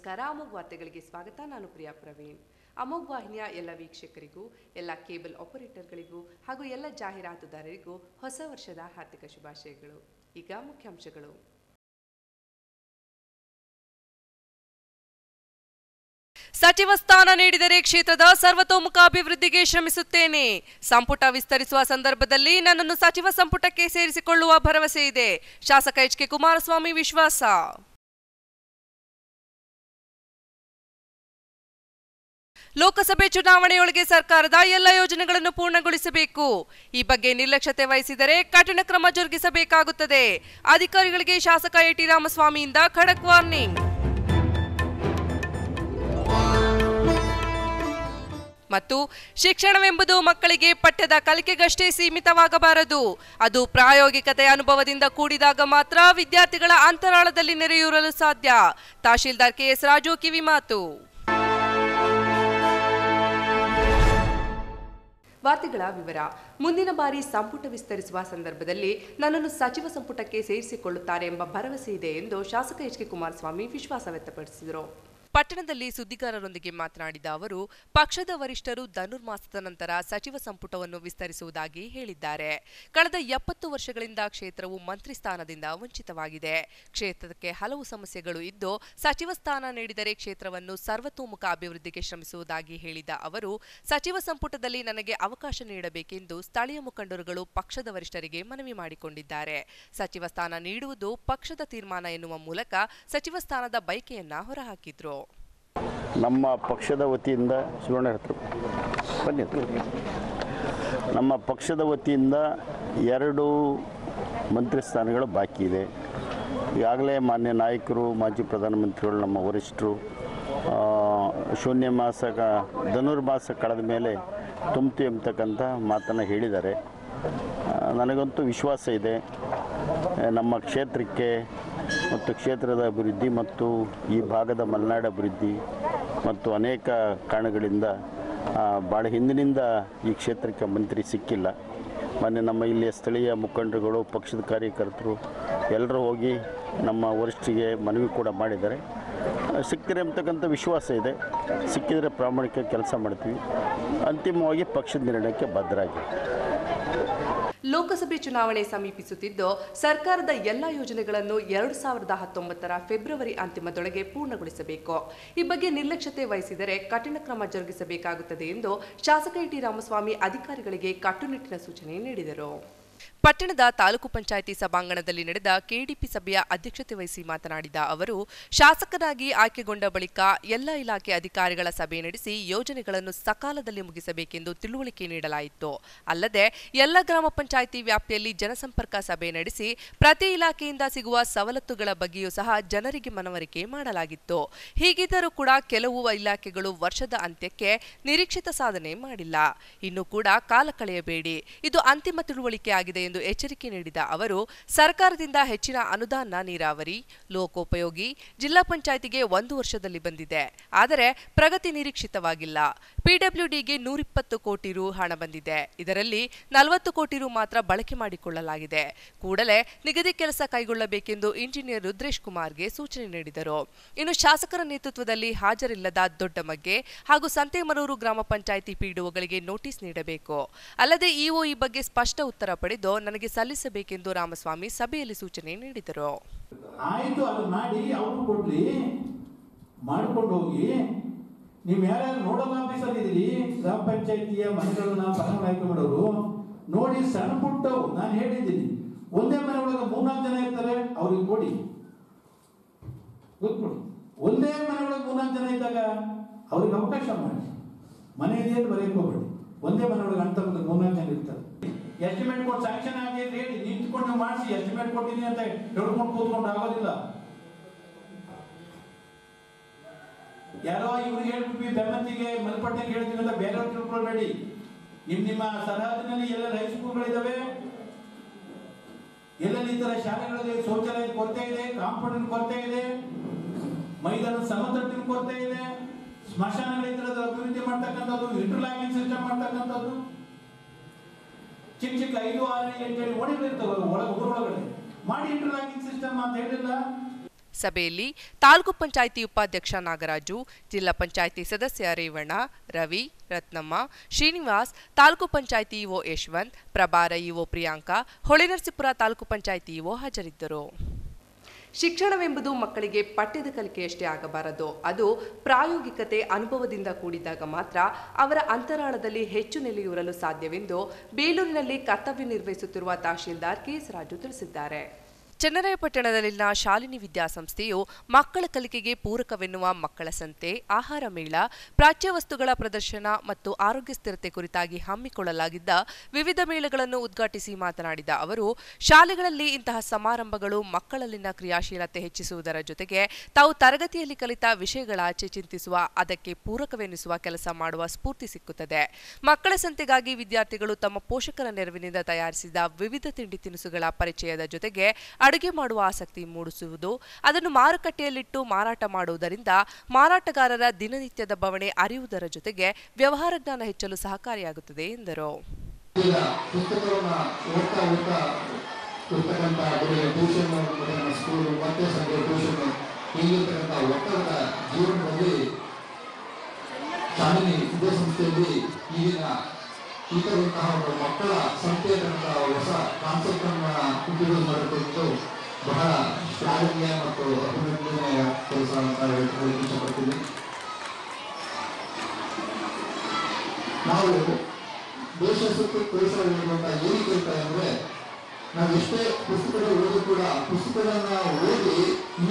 ನಮಸ್ಕಾರ. ಅಮೋಘ್ ವಾರ್ತೆಗಳಿಗೆ ಸ್ವಾಗತ. ನಾನು ಪ್ರಿಯಾ ಪ್ರವೀಣ್. ಅಮೋಘ್ ವಾಹಿನಿಯ ಎಲ್ಲ ವೀಕ್ಷಕರಿಗೂ, ಎಲ್ಲ ಕೇಬಲ್ ಆಪರೇಟರ್ಗಳಿಗೂ ಹಾಗೂ ಎಲ್ಲ ಜಾಹೀರಾತುದಾರರಿಗೂ ಹೊಸ ವರ್ಷದ ಹಾರ್ದಿಕ ಶುಭಾಶಯಗಳು. ಈಗ ಮುಖ್ಯಾಂಶಗಳು. ಸಚಿವ ಸ್ಥಾನ ನೀಡಿದರೆ ಕ್ಷೇತ್ರದ ಸರ್ವತೋಮುಖ ಅಭಿವೃದ್ಧಿಗೆ ಶ್ರಮಿಸುತ್ತೇನೆ. ಸಂಪುಟ ವಿಸ್ತರಿಸುವ ಸಂದರ್ಭದಲ್ಲಿ ನನ್ನನ್ನು ಸಚಿವ ಸಂಪುಟಕ್ಕೆ ಸೇರಿಸಿಕೊಳ್ಳುವ ಭರವಸೆ ಇದೆ. ಶಾಸಕ ಎಚ್.ಕೆ. ಕುಮಾರಸ್ವಾಮಿ ವಿಶ್ವಾಸ. ಲೋಕಸಭೆ ಚುನಾವಣೆಯೊಳಗೆ ಸರ್ಕಾರದ ಎಲ್ಲ ಯೋಜನೆಗಳನ್ನು ಪೂರ್ಣಗೊಳಿಸಬೇಕು. ಈ ಬಗ್ಗೆ ನಿರ್ಲಕ್ಷ್ಯತೆ ವಹಿಸಿದರೆ ಕಠಿಣ ಕ್ರಮ ಜರುಗಿಸಬೇಕಾಗುತ್ತದೆ. ಅಧಿಕಾರಿಗಳಿಗೆ ಶಾಸಕ ಎ.ಟಿ. ರಾಮಸ್ವಾಮಿಯಿಂದ ಖಡಕ್ ವಾರ್ನಿಂಗ್. ಮತ್ತು ಶಿಕ್ಷಣವೆಂಬುದು ಮಕ್ಕಳಿಗೆ ಪಠ್ಯದ ಕಲಿಕೆಗಷ್ಟೇ ಸೀಮಿತವಾಗಬಾರದು. ಅದು ಪ್ರಾಯೋಗಿಕತೆ ಅನುಭವದಿಂದ ಕೂಡಿದಾಗ ಮಾತ್ರ ವಿದ್ಯಾರ್ಥಿಗಳ ಅಂತರಾಳದಲ್ಲಿ ನೆರೆಯೂರಲು ಸಾಧ್ಯ. ತಹಶೀಲ್ದಾರ್ ಕೆ.ಎಸ್. ರಾಜು ಕಿವಿಮಾತು. ವಾರ್ತೆಗಳ ವಿವರ. ಮುಂದಿನ ಬಾರಿ ಸಂಪುಟ ವಿಸ್ತರಿಸುವ ಸಂದರ್ಭದಲ್ಲಿ ನನ್ನನ್ನು ಸಚಿವ ಸಂಪುಟಕ್ಕೆ ಸೇರಿಸಿಕೊಳ್ಳುತ್ತಾರೆ ಎಂಬ ಭರವಸೆ ಇದೆ ಎಂದು ಶಾಸಕ ಎಚ್.ಕೆ. ಕುಮಾರಸ್ವಾಮಿ ವಿಶ್ವಾಸ ವ್ಯಕ್ತಪಡಿಸಿದರು. ಪಟ್ಟಣದಲ್ಲಿ ಸುದ್ದಿಗಾರರೊಂದಿಗೆ ಮಾತನಾಡಿದ ಅವರು, ಪಕ್ಷದ ವರಿಷ್ಠರು ಧನುರ್ಮಾಸದ ನಂತರ ಸಚಿವ ಸಂಪುಟವನ್ನು ವಿಸ್ತರಿಸುವುದಾಗಿ ಹೇಳಿದ್ದಾರೆ. ಕಳೆದ 70 ವರ್ಷಗಳಿಂದ ಕ್ಷೇತ್ರವು ಮಂತ್ರಿ ಸ್ಥಾನದಿಂದ ವಂಚಿತವಾಗಿದೆ. ಕ್ಷೇತ್ರಕ್ಕೆ ಹಲವು ಸಮಸ್ಯೆಗಳು ಇದ್ದು, ಸಚಿವ ಸ್ಥಾನ ನೀಡಿದರೆ ಕ್ಷೇತ್ರವನ್ನು ಸರ್ವತೋಮುಖ ಅಭಿವೃದ್ಧಿಗೆ ಶ್ರಮಿಸುವುದಾಗಿ ಹೇಳಿದ ಅವರು, ಸಚಿವ ಸಂಪುಟದಲ್ಲಿ ನನಗೆ ಅವಕಾಶ ನೀಡಬೇಕೆಂದು ಸ್ಥಳೀಯ ಮುಖಂಡರುಗಳು ಪಕ್ಷದ ವರಿಷ್ಠರಿಗೆ ಮನವಿ ಮಾಡಿಕೊಂಡಿದ್ದಾರೆ. ಸಚಿವ ಸ್ಥಾನ ನೀಡುವುದು ಪಕ್ಷದ ತೀರ್ಮಾನ ಎನ್ನುವ ಮೂಲಕ ಸಚಿವ ಸ್ಥಾನದ ಬಯಕೆಯನ್ನ ಹೊರಹಾಕಿದ್ರು. ನಮ್ಮ ಪಕ್ಷದ ವತಿಯಿಂದ ನಮ್ಮ ಪಕ್ಷದ ವತಿಯಿಂದ 2 ಮಂತ್ರಿ ಸ್ಥಾನಗಳು ಬಾಕಿ ಇದೆ. ಈಗಾಗಲೇ ಮಾನ್ಯ ನಾಯಕರು, ಮಾಜಿ ಪ್ರಧಾನಮಂತ್ರಿಗಳು, ನಮ್ಮ ವರಿಷ್ಠರು ಶೂನ್ಯ ಮಾಸ ಧನುರ್ಮಾಸ ಕಳೆದ ಮೇಲೆ ತುಂಬ್ತು ಎಂಬತಕ್ಕಂಥ ಮಾತನ್ನು ಹೇಳಿದ್ದಾರೆ. ನನಗಂತೂ ವಿಶ್ವಾಸ ಇದೆ, ನಮ್ಮ ಕ್ಷೇತ್ರಕ್ಕೆ ಮತ್ತು ಕ್ಷೇತ್ರದ ಅಭಿವೃದ್ಧಿ ಮತ್ತು ಈ ಭಾಗದ ಮಲೆನಾಡು ಅಭಿವೃದ್ಧಿ ಮತ್ತು ಅನೇಕ ಕಾರಣಗಳಿಂದ ಭಾಳ ಹಿಂದಿನಿಂದ ಈ ಕ್ಷೇತ್ರಕ್ಕೆ ಮಂತ್ರಿ ಸಿಕ್ಕಿಲ್ಲ. ಮೊನ್ನೆ ನಮ್ಮ ಇಲ್ಲಿಯ ಸ್ಥಳೀಯ ಮುಖಂಡರುಗಳು, ಪಕ್ಷದ ಕಾರ್ಯಕರ್ತರು ಎಲ್ಲರೂ ಹೋಗಿ ನಮ್ಮ ವರಿಷ್ಠರಿಗೆ ಮನವಿ ಕೂಡ ಮಾಡಿದ್ದಾರೆ. ಸಿಕ್ಕಿದೆ ಅಂತಕ್ಕಂಥ ವಿಶ್ವಾಸ ಇದೆ. ಸಿಕ್ಕಿದರೆ ಪ್ರಾಮಾಣಿಕ ಕೆಲಸ ಮಾಡ್ತೀವಿ. ಅಂತಿಮವಾಗಿ ಪಕ್ಷದ ನಿರ್ಣಯಕ್ಕೆ ಬದ್ಧರಾಗಿ. ಲೋಕಸಭೆ ಚುನಾವಣೆ ಸಮೀಪಿಸುತ್ತಿದ್ದು, ಸರ್ಕಾರದ ಎಲ್ಲಾ ಯೋಜನೆಗಳನ್ನು 2019ರ ಫೆಬ್ರವರಿ ಅಂತಿಮದೊಳಗೆ ಪೂರ್ಣಗೊಳಿಸಬೇಕು. ಈ ಬಗ್ಗೆ ನಿರ್ಲಕ್ಷ್ಯತೆ ವಹಿಸಿದರೆ ಕಠಿಣ ಕ್ರಮ ಜರುಗಿಸಬೇಕಾಗುತ್ತದೆ ಎಂದು ಶಾಸಕ ಎ.ಟಿ. ರಾಮಸ್ವಾಮಿ ಅಧಿಕಾರಿಗಳಿಗೆ ಕಟ್ಟುನಿಟ್ಟಿನ ಸೂಚನೆ ನೀಡಿದರು. ಪಟ್ಟಣದ ತಾಲೂಕು ಪಂಚಾಯಿತಿ ಸಭಾಂಗಣದಲ್ಲಿ ನಡೆದ ಕೆಡಿಪಿ ಸಭೆಯ ಅಧ್ಯಕ್ಷತೆ ವಹಿಸಿ ಮಾತನಾಡಿದ ಅವರು, ಶಾಸಕರಾಗಿ ಆಯ್ಕೆಗೊಂಡ ಬಳಿಕ ಎಲ್ಲ ಇಲಾಖೆ ಅಧಿಕಾರಿಗಳ ಸಭೆ ನಡೆಸಿ ಯೋಜನೆಗಳನ್ನು ಸಕಾಲದಲ್ಲಿ ಮುಗಿಸಬೇಕೆಂದು ತಿಳುವಳಿಕೆ ನೀಡಲಾಯಿತು. ಅಲ್ಲದೆ ಎಲ್ಲ ಗ್ರಾಮ ಪಂಚಾಯಿತಿ ವ್ಯಾಪ್ತಿಯಲ್ಲಿ ಜನಸಂಪರ್ಕ ಸಭೆ ನಡೆಸಿ ಪ್ರತಿ ಇಲಾಖೆಯಿಂದ ಸಿಗುವ ಸವಲತ್ತುಗಳ ಬಗ್ಗೆಯೂ ಸಹ ಜನರಿಗೆ ಮನವರಿಕೆ ಮಾಡಲಾಗಿತ್ತು. ಹೀಗಿದ್ದರೂ ಕೂಡ ಕೆಲವು ಇಲಾಖೆಗಳು ವರ್ಷದ ಅಂತ್ಯಕ್ಕೆ ನಿರೀಕ್ಷಿತ ಸಾಧನೆ ಮಾಡಿಲ್ಲ. ಇನ್ನು ಕೂಡ ಕಾಲ ಕಳೆಯಬೇಡಿ, ಇದು ಅಂತಿಮ ತಿಳುವಳಿಕೆ ಆಗಿದೆ ಎಂದು ಎಚ್ಚರಿಕೆ ನೀಡಿದ ಅವರು, ಸರ್ಕಾರದಿಂದ ಹೆಚ್ಚಿನ ಅನುದಾನ ನೀರಾವರಿ, ಲೋಕೋಪಯೋಗಿ, ಜಿಲ್ಲಾ ಪಂಚಾಯಿತಿಗೆ 1 ವರ್ಷದಲ್ಲಿ ಬಂದಿದೆ. ಆದರೆ ಪ್ರಗತಿ ನಿರೀಕ್ಷಿತವಾಗಿಲ್ಲ. ಪಿಡಬ್ಲ್ಯೂಡಿಗೆ 120 ಕೋಟಿ ರು ಹಣ ಬಂದಿದೆ. ಇದರಲ್ಲಿ 40 ಕೋಟಿ ರು ಮಾತ್ರ ಬಳಕೆ ಮಾಡಿಕೊಳ್ಳಲಾಗಿದೆ. ಕೂಡಲೇ ನಿಗದಿ ಕೆಲಸ ಕೈಗೊಳ್ಳಬೇಕೆಂದು ಇಂಜಿನಿಯರ್ ರುದ್ರೇಶ್ ಕುಮಾರ್ಗೆ ಸೂಚನೆ ನೀಡಿದರು. ಇನ್ನು ಶಾಸಕರ ನೇತೃತ್ವದಲ್ಲಿ ಹಾಜರಿಲ್ಲದ ದೊಡ್ಡಮಗ್ಗೆ ಹಾಗೂ ಸಂತೇಮರೂರು ಗ್ರಾಮ ಪಂಚಾಯಿತಿ ಪಿಡಿಒಗಳಿಗೆ ನೋಟಿಸ್ ನೀಡಬೇಕು. ಅಲ್ಲದೆ ಇಒ ಈ ಬಗ್ಗೆ ಸ್ಪಷ್ಟ ಉತ್ತರ ಪಡೆದು ನನಗೆ ಸಲ್ಲಿಸಬೇಕೆಂದು ರಾಮಸ್ವಾಮಿ ಸಭೆಯಲ್ಲಿ ಸೂಚನೆ ನೀಡಿದರು. ಆಯ್ತು, ಅದು ಮಾಡಿ ಅವರು ಕೊಡ್ಲಿ, ಮಾಡ್ಕೊಂಡು ಹೋಗಿ. ನೀವು ಯಾರ್ಯಾರು ನೋಡಲ್ ಆಫೀಸರ್ ಇದ್ದೀರಿ, ಗ್ರಾಮ ಪಂಚಾಯಿತಿಯ ಮನೆಗಳನ್ನ ಫಲಾನುಭವಿ ಆಯ್ಕೆ ಮಾಡೋರು ನೋಡಿ, ಸಣ್ಣ ಪುಟ್ಟವು ನಾನು ಹೇಳಿದ್ದೀನಿ, ಒಂದೇ ಮನೆ ಒಳಗೆ 3-4 ಜನ ಇರ್ತಾರೆ, ಅವ್ರಿಗೆ ಕೊಡಿ, ಗೊತ್ಕೊಡಿ. ಒಂದೇ ಮನೆ ಒಳಗೆ 3-4 ಜನ ಇದ್ದಾಗ ಅವ್ರಿಗೆ ಅವಕಾಶ ಮಾಡಿ. ಮನೆಯಲ್ಲಿ ಏನು ಬರೆಯಕ್ಕೆ ಹೋಗ್ಬೇಡಿ. ಒಂದೇ ಮನೆ ಒಳಗೆ ಅಂತ 3-4 ಜನ ಇರ್ತಾರೆ. ಎಸ್ಟಿಮೇಟ್ ಕೊಟ್ಟು ಸ್ಯಾಂಕ್ಷನ್ ಆಗಿ ಹೇಳಿ, ನಿಂತ್ಕೊಂಡು ನೀವು ಮಾಡಿಸಿ, ಎಸ್ಟಿಮೇಟ್ ಕೊಟ್ಟಿದ್ದೀನಿ ಅಂತ ಹೇಳ್ಕೊಂಡು ಕೂತ್ಕೊಂಡು ಆಗೋದಿಲ್ಲ. ಯಾರೋ ಇವ್ರಿಗೆ ಹೇಳ್ಬಿಟ್ವಿ, ಬೆಮ್ಮತ್ತಿಗೆ ಮಲ್ಪಟ್ಟಿಗೆ ಹೇಳ್ತೀವಿ ಅಂತ ಬೇರೆಯವ್ರು ತಿಳ್ಕೊಳ್ಬೇಡಿ. ನಿಮ್ಮ ಸರಹದ್ದಿನಲ್ಲಿ ಎಲ್ಲೆಲ್ಲ ಹೈಸ್ಕೂಲ್ಗಳಿದ್ದಾವೆ, ಎಲ್ಲೆಲ್ಲಿ ಈ ತರ ಶಾಲೆಗಳಲ್ಲಿ ಶೌಚಾಲಯದ ಕೊರತೆ ಇದೆ, ಕಾಂಪೌಂಡಿನ ಕೊರತೆ ಇದೆ, ಮೈದಾನದ ಸಮತಟ್ಟಿನ ಕೊರತೆ ಇದೆ, ಸ್ಮಶಾನಗಳ ಅಭಿವೃದ್ಧಿ ಮಾಡ್ತಕ್ಕಂಥದ್ದು, ಇಂಟರ್ಲಾಕಿಂಗ್ ಸಿಸ್ಟಮ್ ಮಾಡ್ತಕ್ಕಂಥದ್ದು, ಚಿಕ್ಕ 5, 6, 7 ಓಣಿಗಳಿರ್ತವೆ ಒಳಗೆ ಊರೊಳಗಡೆ ಮಾಡಿ ಇಂಟರ್ಲಾಕಿಂಗ್ ಸಿಸ್ಟಮ್ ಅಂತ ಹೇಳಿಲ್ಲ. ಸಭೆಯಲ್ಲಿ ತಾಲೂಕು ಪಂಚಾಯಿತಿ ಉಪಾಧ್ಯಕ್ಷ ನಾಗರಾಜು, ಜಿಲ್ಲಾ ಪಂಚಾಯಿತಿ ಸದಸ್ಯ ರೇವಣ್ಣ, ರವಿ, ರತ್ನಮ್ಮ, ಶ್ರೀನಿವಾಸ್, ತಾಲೂಕು ಪಂಚಾಯಿತಿ ಇಒ ಯಶವಂತ್, ಪ್ರಭಾರ ಇಒ ಪ್ರಿಯಾಂಕಾ, ಹೊಳೆನರಸೀಪುರ ತಾಲೂಕು ಪಂಚಾಯಿತಿ ಇಒ ಹಾಜರಿದ್ದರು. ಶಿಕ್ಷಣವೆಂಬುದು ಮಕ್ಕಳಿಗೆ ಪಠ್ಯದ ಕಲಿಕೆಯಷ್ಟೇ ಆಗಬಾರದು. ಅದು ಪ್ರಾಯೋಗಿಕತೆ, ಅನುಭವದಿಂದ ಕೂಡಿದಾಗ ಮಾತ್ರ ಅವರ ಅಂತರಾಳದಲ್ಲಿ ಹೆಚ್ಚು ನೆಲೆಯೂರಲು ಸಾಧ್ಯವೆಂದು ಬೇಲೂರಿನಲ್ಲಿ ಕರ್ತವ್ಯ ನಿರ್ವಹಿಸುತ್ತಿರುವ ತಹಶೀಲ್ದಾರ್ ಕೆಎಸ್ ರಾಜು ತಿಳಿಸಿದ್ದಾರೆ. ಚನ್ನರಾಯಪಟ್ಟಣದಲ್ಲಿನ ಶಾಲಿನಿ ವಿದ್ಯಾಸಂಸ್ಥೆಯು ಮಕ್ಕಳ ಕಲಿಕೆಗೆ ಪೂರಕವೆನ್ನುವ ಮಕ್ಕಳ ಸಂತೆ, ಆಹಾರ ಮೇಳ, ಪ್ರಾಚ್ಯ ವಸ್ತುಗಳ ಪ್ರದರ್ಶನ ಮತ್ತು ಆರೋಗ್ಯ ಸ್ಥಿರತೆ ಕುರಿತಾಗಿ ಹಮ್ಮಿಕೊಳ್ಳಲಾಗಿದ್ದ ವಿವಿಧ ಮೇಳಗಳನ್ನು ಉದ್ಘಾಟಿಸಿ ಮಾತನಾಡಿದ ಅವರು, ಶಾಲೆಗಳಲ್ಲಿ ಇಂತಹ ಸಮಾರಂಭಗಳು ಮಕ್ಕಳಲ್ಲಿನ ಕ್ರಿಯಾಶೀಲತೆ ಹೆಚ್ಚಿಸುವುದರ ಜೊತೆಗೆ ತಾವು ತರಗತಿಯಲ್ಲಿ ಕಲಿತ ವಿಷಯಗಳಾಚೆ ಚಿಂತಿಸುವ, ಅದಕ್ಕೆ ಪೂರಕವೆನಿಸುವ ಕೆಲಸ ಮಾಡುವ ಸ್ಫೂರ್ತಿ ಸಿಕ್ಕುತ್ತದೆ. ಮಕ್ಕಳ ಸಂತೆಗಾಗಿ ವಿದ್ಯಾರ್ಥಿಗಳು ತಮ್ಮ ಪೋಷಕರ ನೆರವಿನಿಂದ ತಯಾರಿಸಿದ ವಿವಿಧ ತಿಂಡಿ ತಿನಿಸುಗಳ ಪರಿಚಯದ ಜೊತೆಗೆ ಅಡುಗೆ ಮಾಡುವ ಆಸಕ್ತಿ ಮೂಡಿಸುವುದು, ಅದನ್ನು ಮಾರುಕಟ್ಟೆಯಲ್ಲಿಟ್ಟು ಮಾರಾಟ ಮಾಡುವುದರಿಂದ ಮಾರಾಟಗಾರರ ದಿನನಿತ್ಯದ ಬವಣೆ ಅರಿಯುವುದರ ಜೊತೆಗೆ ವ್ಯವಹಾರ ಜ್ಞಾನ ಹೆಚ್ಚಲು ಸಹಕಾರಿಯಾಗುತ್ತದೆ ಎಂದರು. ಮಕ್ಕಳ ಸಂಸ್ಥೆಯಂತಹ ಹೊಸ ಕಾನ್ಸೆಪ್ಟ್ ಅನ್ನು ಇಂಟ್ರೊಡ್ಯೂಸ್ ಮಾಡಿಕೊಂಡು ಬಹಳ ಶ್ಲಾಘನೀಯ ಮತ್ತು ಅಭಿನಂದನೆಯ ಕೆಲಸ ಅಂತ ಹೇಳಲಿಕ್ಕೆ ಇಷ್ಟಪಡ್ತೀನಿ. ನಾವು ದೇಶ ಸುತ್ತು ಪರಿಸರ ಹೇಳುವಂತಹ ಏನಕ್ಕೆ ಹೇಳ್ತಾರೆ ಅಂದ್ರೆ, ನಾವು ಎಷ್ಟೇ ಪುಸ್ತಕಗಳು ಓದಿ ಕೂಡ ಪುಸ್ತಕಗಳನ್ನ ಓದಿ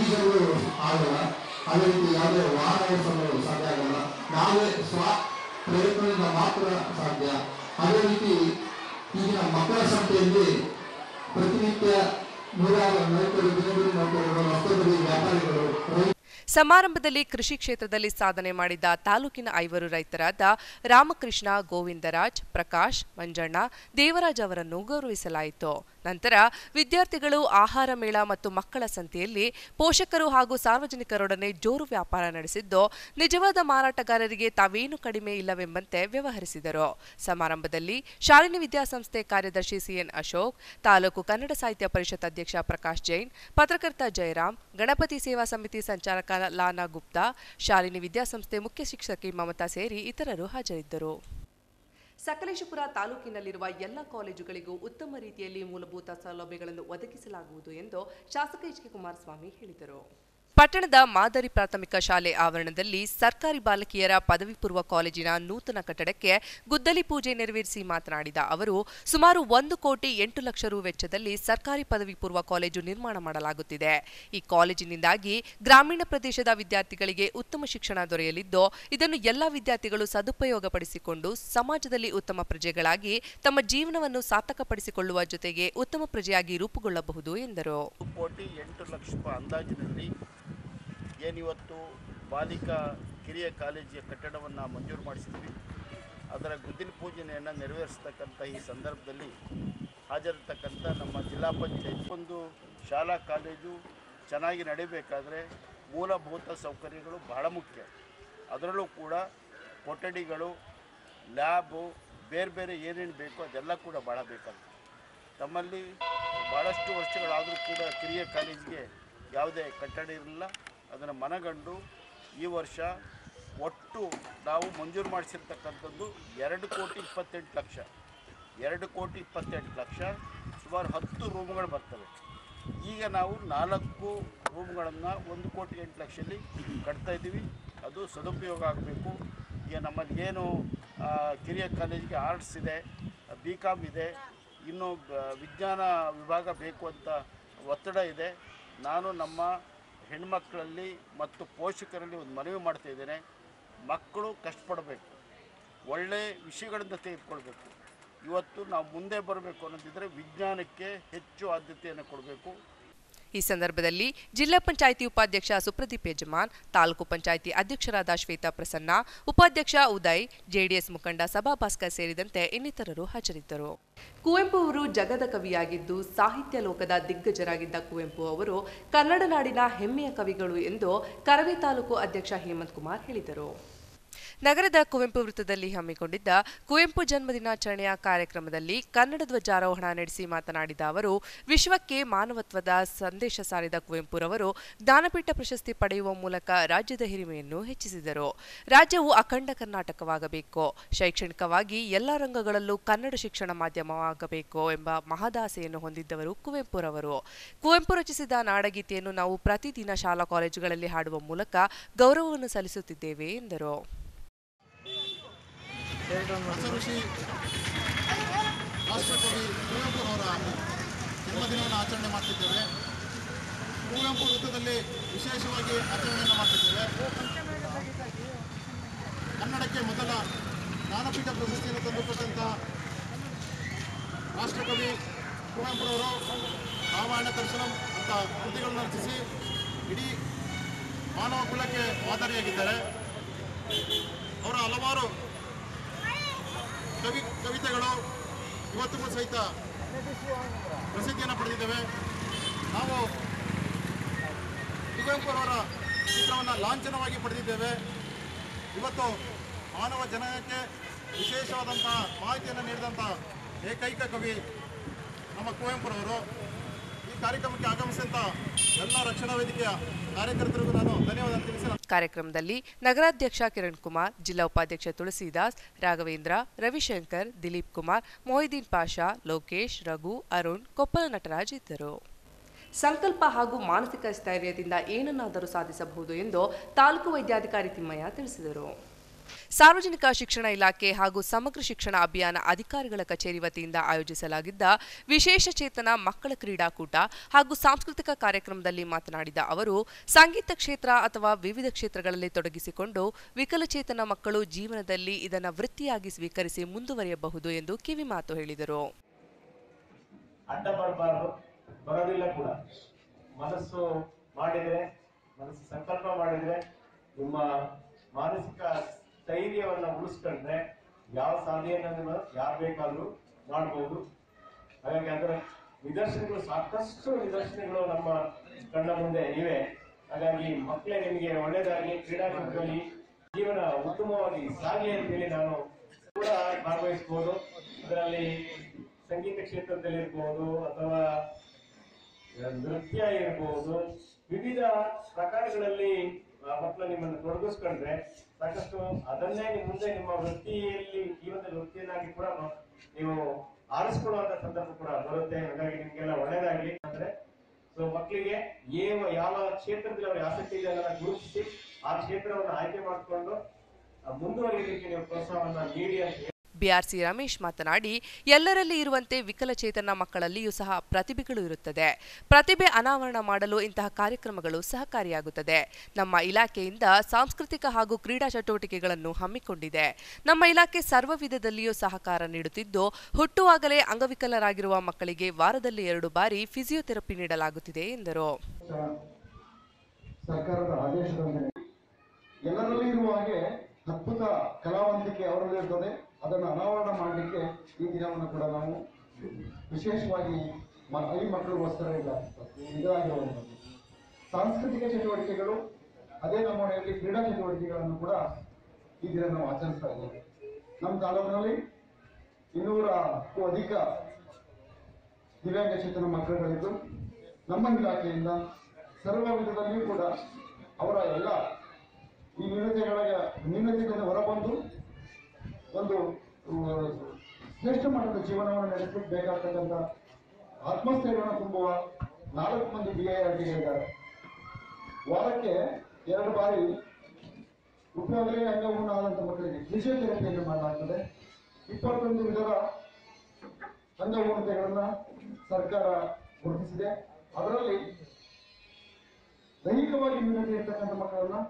ಈಜಲು ಆಗಲ್ಲ, ಅದೇ ರೀತಿ ಯಾವುದೇ ವಾಹನ ಓಡಿಸಲು ಸಾಧ್ಯ ಆಗಲ್ಲ. ನಾವೇ ಪ್ರಯತ್ನದಿಂದ ಮಾತ್ರ ಸಾಧ್ಯ. ಅದೇ ರೀತಿ ಈಗಿನ ಮಕ್ಕಳ ಸಂಖ್ಯೆಯಲ್ಲಿ ಪ್ರತಿನಿತ್ಯ 140 ದಿನಗಳು ನೌಕರರು, ವ್ಯಾಪಾರಿಗಳು. ಸಮಾರಂಭದಲ್ಲಿ ಕೃಷಿ ಕ್ಷೇತ್ರದಲ್ಲಿ ಸಾಧನೆ ಮಾಡಿದ ತಾಲೂಕಿನ 5 ರೈತರಾದ ರಾಮಕೃಷ್ಣ, ಗೋವಿಂದರಾಜ್, ಪ್ರಕಾಶ್, ಮಂಜಣ್ಣ, ದೇವರಾಜ್ ಅವರನ್ನು ಗೌರವಿಸಲಾಯಿತು. ನಂತರ ವಿದ್ಯಾರ್ಥಿಗಳು ಆಹಾರ ಮೇಳ ಮತ್ತು ಮಕ್ಕಳ ಸಂತೆಯಲ್ಲಿ ಪೋಷಕರು ಹಾಗೂ ಸಾರ್ವಜನಿಕರೊಡನೆ ಜೋರು ವ್ಯಾಪಾರ ನಡೆಸಿದ್ದು, ನಿಜವಾದ ಮಾರಾಟಗಾರರಿಗೆ ತಾವೇನು ಕಡಿಮೆ ಇಲ್ಲವೆಂಬಂತೆ ವ್ಯವಹರಿಸಿದರು. ಸಮಾರಂಭದಲ್ಲಿ ಶಾಲಿನಿ ವಿದ್ಯಾಸಂಸ್ಥೆ ಕಾರ್ಯದರ್ಶಿ ಸಿಎನ್ ಅಶೋಕ್, ತಾಲೂಕು ಕನ್ನಡ ಸಾಹಿತ್ಯ ಪರಿಷತ್ ಅಧ್ಯಕ್ಷ ಪ್ರಕಾಶ್ ಜೈನ್, ಪತ್ರಕರ್ತ ಜಯರಾಮ್, ಗಣಪತಿ ಸೇವಾ ಸಮಿತಿ ಸಂಚಾಲಕ ಲಾನಾ ಗುಪ್ತಾ, ಶಾಲಿನಿ ವಿದ್ಯಾಸಂಸ್ಥೆ ಮುಖ್ಯ ಶಿಕ್ಷಕಿ ಮಮತಾ ಸೇರಿ ಇತರರು ಹಾಜರಿದ್ದರು. ಸಕಲೇಶಪುರ ತಾಲೂಕಿನಲ್ಲಿರುವ ಎಲ್ಲ ಕಾಲೇಜುಗಳಿಗೂ ಉತ್ತಮ ರೀತಿಯಲ್ಲಿ ಮೂಲಭೂತ ಸೌಲಭ್ಯಗಳನ್ನು ಒದಗಿಸಲಾಗುವುದು ಎಂದು ಶಾಸಕ ಎಚ್ ಕೆ ಕುಮಾರಸ್ವಾಮಿ ಹೇಳಿದರು. ಪಟ್ಟಣದ ಮಾದರಿ ಪ್ರಾಥಮಿಕ ಶಾಲೆ ಆವರಣದಲ್ಲಿ ಸರ್ಕಾರಿ ಬಾಲಕಿಯರ ಪದವಿ ಪೂರ್ವ ಕಾಲೇಜಿನ ನೂತನ ಕಟ್ಟಡಕ್ಕೆ ಗುದ್ದಲಿ ಪೂಜೆ ನೆರವೇರಿಸಿ ಮಾತನಾಡಿದ ಅವರು, ಸುಮಾರು 1,08,00,000 ರು ವೆಚ್ಚದಲ್ಲಿ ಸರ್ಕಾರಿ ಪದವಿ ಪೂರ್ವ ಕಾಲೇಜು ನಿರ್ಮಾಣ ಮಾಡಲಾಗುತ್ತಿದೆ. ಈ ಕಾಲೇಜಿನಿಂದಾಗಿ ಗ್ರಾಮೀಣ ಪ್ರದೇಶದ ವಿದ್ಯಾರ್ಥಿಗಳಿಗೆ ಉತ್ತಮ ಶಿಕ್ಷಣ ದೊರೆಯಲಿದ್ದು, ಇದನ್ನು ಎಲ್ಲ ವಿದ್ಯಾರ್ಥಿಗಳು ಸದುಪಯೋಗಪಡಿಸಿಕೊಂಡು ಸಮಾಜದಲ್ಲಿ ಉತ್ತಮ ಪ್ರಜೆಗಳಾಗಿ ತಮ್ಮ ಜೀವನವನ್ನು ಸಾರ್ಥಕಪಡಿಸಿಕೊಳ್ಳುವ ಜೊತೆಗೆ ಉತ್ತಮ ಪ್ರಜೆಯಾಗಿ ರೂಪುಗೊಳ್ಳಬಹುದು ಎಂದರು. ಅಂದಾಜಿನಲ್ಲಿ ಏನಿವತ್ತು ಬಾಲಿಕಾ ಕಿರಿಯ ಕಾಲೇಜಿನ ಕಟ್ಟಡವನ್ನು ಮಂಜೂರು ಮಾಡಿಸಿದ್ವಿ. ಅದರ ಗುದ್ದಲಿ ಪೂಜೆಯನ್ನು ನೆರವೇರಿಸತಕ್ಕಂಥ ಈ ಸಂದರ್ಭದಲ್ಲಿ ಹಾಜರಿರ್ತಕ್ಕಂಥ ನಮ್ಮ ಜಿಲ್ಲಾ ಪಂಚಾಯತ್ ಒಂದು ಶಾಲಾ ಕಾಲೇಜು ಚೆನ್ನಾಗಿ ನಡೀಬೇಕಾದ್ರೆ ಮೂಲಭೂತ ಸೌಕರ್ಯಗಳು ಬಹಳ ಮುಖ್ಯ. ಅದರಲ್ಲೂ ಕೂಡ ಕೊಠಡಿಗಳು, ಲ್ಯಾಬು, ಬೇರೆ ಬೇರೆ ಏನೇನು ಬೇಕೋ ಅದೆಲ್ಲ ಕೂಡ ಭಾಳ ಬೇಕಾಗುತ್ತೆ. ತಮ್ಮಲ್ಲಿ ಭಾಳಷ್ಟು ವರ್ಷಗಳಾದರೂ ಕೂಡ ಕಿರಿಯ ಕಾಲೇಜಿಗೆ ಯಾವುದೇ ಕಟ್ಟಡ ಇರಲಿಲ್ಲ. ಅದನ್ನು ಮನಗಂಡು ಈ ವರ್ಷ ಒಟ್ಟು ನಾವು ಮಂಜೂರು ಮಾಡಿಸಿರ್ತಕ್ಕಂಥದ್ದು 2,28,00,000. 2,28,00,000 ಸುಮಾರು 10 ರೂಮ್ಗಳು ಬರ್ತವೆ. ಈಗ ನಾವು 4 ರೂಮ್ಗಳನ್ನು 1,08,00,000 ಕಟ್ತಾ ಇದ್ದೀವಿ. ಅದು ಸದುಪಯೋಗ ಆಗಬೇಕು. ಈಗ ನಮ್ಮಲ್ಲಿ ಏನು ಕಿರಿಯ ಕಾಲೇಜಿಗೆ ಆರ್ಟ್ಸ್ ಇದೆ, BCom ಇದೆ, ಇನ್ನು ವಿಜ್ಞಾನ ವಿಭಾಗ ಬೇಕು ಅಂತ ಒತ್ತಡ ಇದೆ. ನಾನು ನಮ್ಮ ಹೆಣ್ಮಕ್ಕಳಲ್ಲಿ ಮತ್ತು ಪೋಷಕರಲ್ಲಿ ಒಂದು ಮನವಿ ಮಾಡ್ತಾ ಇದ್ದೇನೆ. ಮಕ್ಕಳು ಕಷ್ಟಪಡಬೇಕು, ಒಳ್ಳೆಯ ವಿಷಯಗಳಿಂದ ತೆಗೆದುಕೊಳ್ಬೇಕು. ಇವತ್ತು ನಾವು ಮುಂದೆ ಬರಬೇಕು ಅನ್ನೋದಿದ್ದರೆ ವಿಜ್ಞಾನಕ್ಕೆ ಹೆಚ್ಚು ಆದ್ಯತೆಯನ್ನು ಕೊಡಬೇಕು. ಈ ಸಂದರ್ಭದಲ್ಲಿ ಜಿಲ್ಲಾ ಪಂಚಾಯಿತಿ ಉಪಾಧ್ಯಕ್ಷ ಸುಪ್ರದೀಪ್ ಯಜಮಾನ್, ತಾಲೂಕು ಪಂಚಾಯಿತಿ ಅಧ್ಯಕ್ಷರಾದ ಶ್ವೇತಾ ಪ್ರಸನ್ನ, ಉಪಾಧ್ಯಕ್ಷ ಉದಯ್, ಜೆಡಿಎಸ್ ಮುಖಂಡ ಸಭಾ ಭಾಸ್ಕರ್ ಸೇರಿದಂತೆ ಇನ್ನಿತರರು ಹಾಜರಿದ್ದರು. ಕುವೆಂಪು ಅವರು ಜಗದ ಕವಿಯಾಗಿದ್ದು, ಸಾಹಿತ್ಯ ಲೋಕದ ದಿಗ್ಗಜರಾಗಿದ್ದ ಕುವೆಂಪು ಅವರು ಕನ್ನಡ ನಾಡಿನ ಹೆಮ್ಮೆಯ ಕವಿಗಳು ಎಂದು ಕರವೇ ತಾಲೂಕು ಅಧ್ಯಕ್ಷ ಹೇಮಂತ್ ಕುಮಾರ್ ಹೇಳಿದರು. ನಗರದ ಕುವೆಂಪು ವೃತ್ತದಲ್ಲಿ ಹಮ್ಮಿಕೊಂಡಿದ್ದ ಕುವೆಂಪು ಜನ್ಮದಿನಾಚರಣೆಯ ಕಾರ್ಯಕ್ರಮದಲ್ಲಿ ಕನ್ನಡ ಧ್ವಜಾರೋಹಣ ನಡೆಸಿ ಮಾತನಾಡಿದ ಅವರು, ವಿಶ್ವಕ್ಕೆ ಮಾನವತ್ವದ ಸಂದೇಶ ಸಾರಿದ ಕುವೆಂಪುರವರು ಜ್ಞಾನಪೀಠ ಪ್ರಶಸ್ತಿ ಪಡೆಯುವ ಮೂಲಕ ರಾಜ್ಯದ ಹಿರಿಮೆಯನ್ನು ಹೆಚ್ಚಿಸಿದರು. ರಾಜ್ಯವು ಅಖಂಡ ಕರ್ನಾಟಕವಾಗಬೇಕು, ಶೈಕ್ಷಣಿಕವಾಗಿ ಎಲ್ಲ ರಂಗಗಳಲ್ಲೂ ಕನ್ನಡ ಶಿಕ್ಷಣ ಮಾಧ್ಯಮವಾಗಬೇಕು ಎಂಬ ಮಹದಾಸೆಯನ್ನು ಹೊಂದಿದ್ದವರು ಕುವೆಂಪುರವರು. ಕುವೆಂಪು ರಚಿಸಿದ ನಾಡಗೀತೆಯನ್ನು ನಾವು ಪ್ರತಿದಿನ ಶಾಲಾ ಕಾಲೇಜುಗಳಲ್ಲಿ ಹಾಡುವ ಮೂಲಕ ಗೌರವವನ್ನು ಸಲ್ಲಿಸುತ್ತಿದ್ದೇವೆ ಎಂದರು. ಋಷಿ ರಾಷ್ಟ್ರಕವಿ ಕುವೆಂಪುರವರ ಜನ್ಮದಿನವನ್ನು ಆಚರಣೆ ಮಾಡ್ತಿದ್ದೇವೆ. ಕುವೆಂಪು ವೃತ್ತದಲ್ಲಿ ವಿಶೇಷವಾಗಿ ಆಚರಣೆಯನ್ನು ಮಾಡ್ತಿದ್ದೇವೆ. ಕನ್ನಡಕ್ಕೆ ಮೊದಲ ಜ್ಞಾನಪೀಠ ಪ್ರಶಸ್ತಿಯನ್ನು ತಂದುಕೊಟ್ಟಂಥ ರಾಷ್ಟ್ರಕವಿ ಕುವೆಂಪುರವರು ರಾಮಾಯಣ ದರ್ಶನಂ ಅಂತ ಕೃತಿಗಳನ್ನು ರಚಿಸಿ ಇಡೀ ಮಾನವ ಕುಲಕ್ಕೆ ಮಾದರಿಯಾಗಿದ್ದಾರೆ. ಅವರ ಹಲವಾರು ಕವಿತೆಗಳು ಇವತ್ತಿಗೂ ಸಹಿತ ಪ್ರಸಿದ್ಧಿಯನ್ನು ಪಡೆದಿದ್ದೇವೆ. ನಾವು ಕುವೆಂಪುರವರ ಚಿತ್ರವನ್ನು ಲಾಂಛನವಾಗಿ ಪಡೆದಿದ್ದೇವೆ. ಇವತ್ತು ಮಾನವ ಜನಾಂಗಕ್ಕೆ ವಿಶೇಷವಾದಂತಹ ಮಾಹಿತಿಯನ್ನು ನೀಡಿದಂಥ ಏಕೈಕ ಕವಿ ನಮ್ಮ ಕುವೆಂಪುರವರು. ಈ ಕಾರ್ಯಕ್ರಮಕ್ಕೆ ಆಗಮಿಸಿದಂಥ ಎಲ್ಲ ರಕ್ಷಣಾ ವೇದಿಕೆಯ ಕಾರ್ಯಕರ್ತರಿಗೂ ನಾನು ಧನ್ಯವಾದ ತಿಳಿಸಿ. ಕಾರ್ಯಕ್ರಮದಲ್ಲಿ ನಗರಾಧ್ಯಕ್ಷ ಕಿರಣ್ ಕುಮಾರ್, ಜಿಲ್ಲಾ ಉಪಾಧ್ಯಕ್ಷ ತುಳಸಿದಾಸ್, ರಾಘವೇಂದ್ರ, ರವಿಶಂಕರ್, ದಿಲೀಪ್ ಕುಮಾರ್, ಮೊಹಿದೀನ್ ಪಾಷಾ, ಲೋಕೇಶ್, ರಘು, ಅರುಣ್, ಕೊಪ್ಪಲ ನಟರಾಜ್ ಇದ್ದರು. ಸಂಕಲ್ಪ ಹಾಗೂ ಮಾನಸಿಕ ಸ್ಥೈರ್ಯದಿಂದ ಏನನ್ನಾದರೂ ಸಾಧಿಸಬಹುದು ಎಂದು ತಾಲೂಕು ವೈದ್ಯಾಧಿಕಾರಿ ತಿಮ್ಮಯ್ಯ ತಿಳಿಸಿದರು. ಸಾರ್ವಜನಿಕ ಶಿಕ್ಷಣ ಇಲಾಖೆ ಹಾಗೂ ಸಮಗ್ರ ಶಿಕ್ಷಣ ಅಭಿಯಾನ ಅಧಿಕಾರಿಗಳ ಕಚೇರಿ ವತಿಯಿಂದ ಆಯೋಜಿಸಲಾಗಿದ್ದ ವಿಶೇಷ ಚೇತನ ಮಕ್ಕಳ ಕ್ರೀಡಾಕೂಟ ಹಾಗೂ ಸಾಂಸ್ಕೃತಿಕ ಕಾರ್ಯಕ್ರಮದಲ್ಲಿ ಮಾತನಾಡಿದ ಅವರು, ಸಂಗೀತ ಕ್ಷೇತ್ರ ಅಥವಾ ವಿವಿಧ ಕ್ಷೇತ್ರಗಳಲ್ಲಿ ತೊಡಗಿಸಿಕೊಂಡು ವಿಕಲಚೇತನ ಮಕ್ಕಳು ಜೀವನದಲ್ಲಿ ಇದನ್ನು ವೃತ್ತಿಯಾಗಿ ಸ್ವೀಕರಿಸಿ ಮುಂದುವರಿಯಬಹುದು ಎಂದು ಕಿವಿಮಾತು ಹೇಳಿದರು. ಅಡ್ಡ ಬರಬಾರದು, ಬರೋದಿಲ್ಲ ಕೂಡ. ಮನಸ್ಸು ಮಾಡಿದ್ರೆ, ಮನಸ್ಸು ಸಂಕಲ್ಪ ಮಾಡಿದ್ರೆ, ನಿಮ್ಮ ಮಾನಸಿಕ ಸ್ಥೈರ್ಯವನ್ನು ಉಳಿಸ್ಕೊಂಡ್ರೆ ಯಾವ ಸಾಧನೆಯನ್ನು ಯಾರು ಬೇಕಾದ್ರೂ ಮಾಡಬಹುದು. ಹಾಗಾಗಿ ಅದರ ನಿದರ್ಶನಗಳು, ಸಾಕಷ್ಟು ನಿದರ್ಶನಗಳು ನಮ್ಮ ಕಣ್ಣ ಮುಂದೆ ಇವೆ. ಹಾಗಾಗಿ ಮಕ್ಕಳೇ ನಿಮಗೆ ಒಳ್ಳೆಯದಾಗಿ ಕ್ರೀಡಾಕೂಟದಲ್ಲಿ ಜೀವನ ಉತ್ತಮವಾಗಿ ಸಾಗಲಿ ಅಂತೇಳಿ ನಾನು ಕೂಡ ಭಾಗವಹಿಸಬಹುದು. ಅದರಲ್ಲಿ ಸಂಗೀತ ಕ್ಷೇತ್ರದಲ್ಲಿ ಇರ್ಬೋದು ಅಥವಾ ನೃತ್ಯ ಇರ್ಬೋದು, ವಿವಿಧ ಪ್ರಕಾರಗಳಲ್ಲಿ ಮಕ್ಕಳು ನಿಮ್ಮನ್ನು ತೊಡಗಿಸ್ಕೊಂಡ್ರೆ ಸಾಕಷ್ಟು ಅದನ್ನೇ ಮುಂದೆ ನಿಮ್ಮ ವೃತ್ತಿಯಲ್ಲಿ ಜೀವನದ ವೃತ್ತಿಯನ್ನಾಗಿ ಕೂಡ ನೀವು ಆರಿಸ್ಕೊಳ್ಳುವಂತ ಸಂದರ್ಭ ಕೂಡ ಬರುತ್ತೆ. ಹಾಗಾಗಿ ನಿಮ್ಗೆಲ್ಲ ಒಳ್ಳೇದಾಗ್ಲಿ. ಅಂದ್ರೆ ಸೊ ಮಕ್ಕಳಿಗೆ ಯಾವ ಕ್ಷೇತ್ರದಲ್ಲಿ ಅವ್ರಿಗೆ ಆಸಕ್ತಿ ಇದೆ ಅನ್ನೋದನ್ನ ಗುರುತಿಸಿ ಆ ಕ್ಷೇತ್ರವನ್ನು ಆಯ್ಕೆ ಮಾಡಿಕೊಂಡು ಮುಂದುವರಿಯಲಿಕ್ಕೆ ನೀವು ಪ್ರೋತ್ಸಾಹವನ್ನ ನೀಡಿ ಅಂತ. ಬಿಆರ್ಸಿ ರಮೇಶ್ ಮಾತನಾಡಿ, ಎಲ್ಲರಲ್ಲಿ ಇರುವಂತೆ ವಿಕಲಚೇತನ ಮಕ್ಕಳಲ್ಲಿಯೂ ಸಹ ಪ್ರತಿಭೆಗಳು ಇರುತ್ತದೆ. ಪ್ರತಿಭೆ ಅನಾವರಣ ಮಾಡಲು ಇಂತಹ ಕಾರ್ಯಕ್ರಮಗಳು ಸಹಕಾರಿಯಾಗುತ್ತದೆ. ನಮ್ಮ ಇಲಾಖೆಯಿಂದ ಸಾಂಸ್ಕೃತಿಕ ಹಾಗೂ ಕ್ರೀಡಾ ಚಟುವಟಿಕೆಗಳನ್ನು ಹಮ್ಮಿಕೊಂಡಿದೆ. ನಮ್ಮ ಇಲಾಖೆ ಸರ್ವ ವಿಧದಲ್ಲಿಯೂ ಸಹಕಾರ ನೀಡುತ್ತಿದ್ದು, ಹುಟ್ಟುವಾಗಲೇ ಅಂಗವಿಕಲರಾಗಿರುವ ಮಕ್ಕಳಿಗೆ ವಾರದಲ್ಲಿ 2 ಬಾರಿ ಫಿಸಿಯೋಥೆರಪಿ ನೀಡಲಾಗುತ್ತಿದೆ ಎಂದರು. ಸರ್ಕಾರದ ಆದೇಶದಂತೆ ಎಲ್ಲರಲ್ಲಿ ಇರುವ ಹಾಗೆ ಅದ್ಭುತ ಕಲಾವಂತಿಕೆ ಅವರಲ್ಲಿ ಇರ್ತದೆ. ಅದನ್ನು ಅನಾವರಣ ಮಾಡಲಿಕ್ಕೆ ಈ ದಿನವನ್ನು ಕೂಡ ನಾವು ವಿಶೇಷವಾಗಿ ಈ ಮಕ್ಕಳಿಗೋಸ್ಕರ ಇದಾಗಿರುವಂಥದ್ದು. ಸಾಂಸ್ಕೃತಿಕ ಚಟುವಟಿಕೆಗಳು ಅದೇ ನಮೂನೆಯಲ್ಲಿ ಕ್ರೀಡಾ ಚಟುವಟಿಕೆಗಳನ್ನು ಕೂಡ ಈ ದಿನ ನಾವು ಆಚರಿಸ್ತಾ ಇದ್ದೇವೆ. ನಮ್ಮ ತಾಲೂಕಿನಲ್ಲಿ 200ಕ್ಕೂ ಅಧಿಕ ದಿವ್ಯಾಂಗಚೇತನ ಮಕ್ಕಳುಗಳಿದ್ದು, ನಮ್ಮ ಇಲಾಖೆಯಿಂದ ಸರ್ವ ವಿಧದಲ್ಲಿಯೂ ಕೂಡ ಅವರ ಎಲ್ಲ ಈ ನ್ಯೂನತೆಗಳಿಂದ ಹೊರಬಂದು ಒಂದು ಶ್ರೇಷ್ಠ ಮಟ್ಟದ ಜೀವನವನ್ನು ನಡೆಸಲಿಕ್ಕೆ ಬೇಕಾಗ್ತಕ್ಕಂಥ ಆತ್ಮಸ್ಥೈರ್ಯವನ್ನು ತುಂಬುವ 4 ಮಂದಿ BIRTಗಳಿದ್ದಾರೆ. ವಾರಕ್ಕೆ 2 ಬಾರಿ ಹುಟ್ಟುವಾಗಲೇ ಅಂಗವೂನಾದಂಥ ಮಕ್ಕಳಿಗೆ ಫಿಸಿಯೋಥೆರಪಿಯನ್ನು ಮಾಡಲಾಗ್ತದೆ. 21 ವಿಧದ ಅಂಗವೂನತೆಗಳನ್ನು ಸರ್ಕಾರ ಗುರುತಿಸಿದೆ. ಅದರಲ್ಲಿ ದೈಹಿಕವಾಗಿ ನ್ಯೂನತೆ ಇರ್ತಕ್ಕಂಥ ಮಕ್ಕಳನ್ನು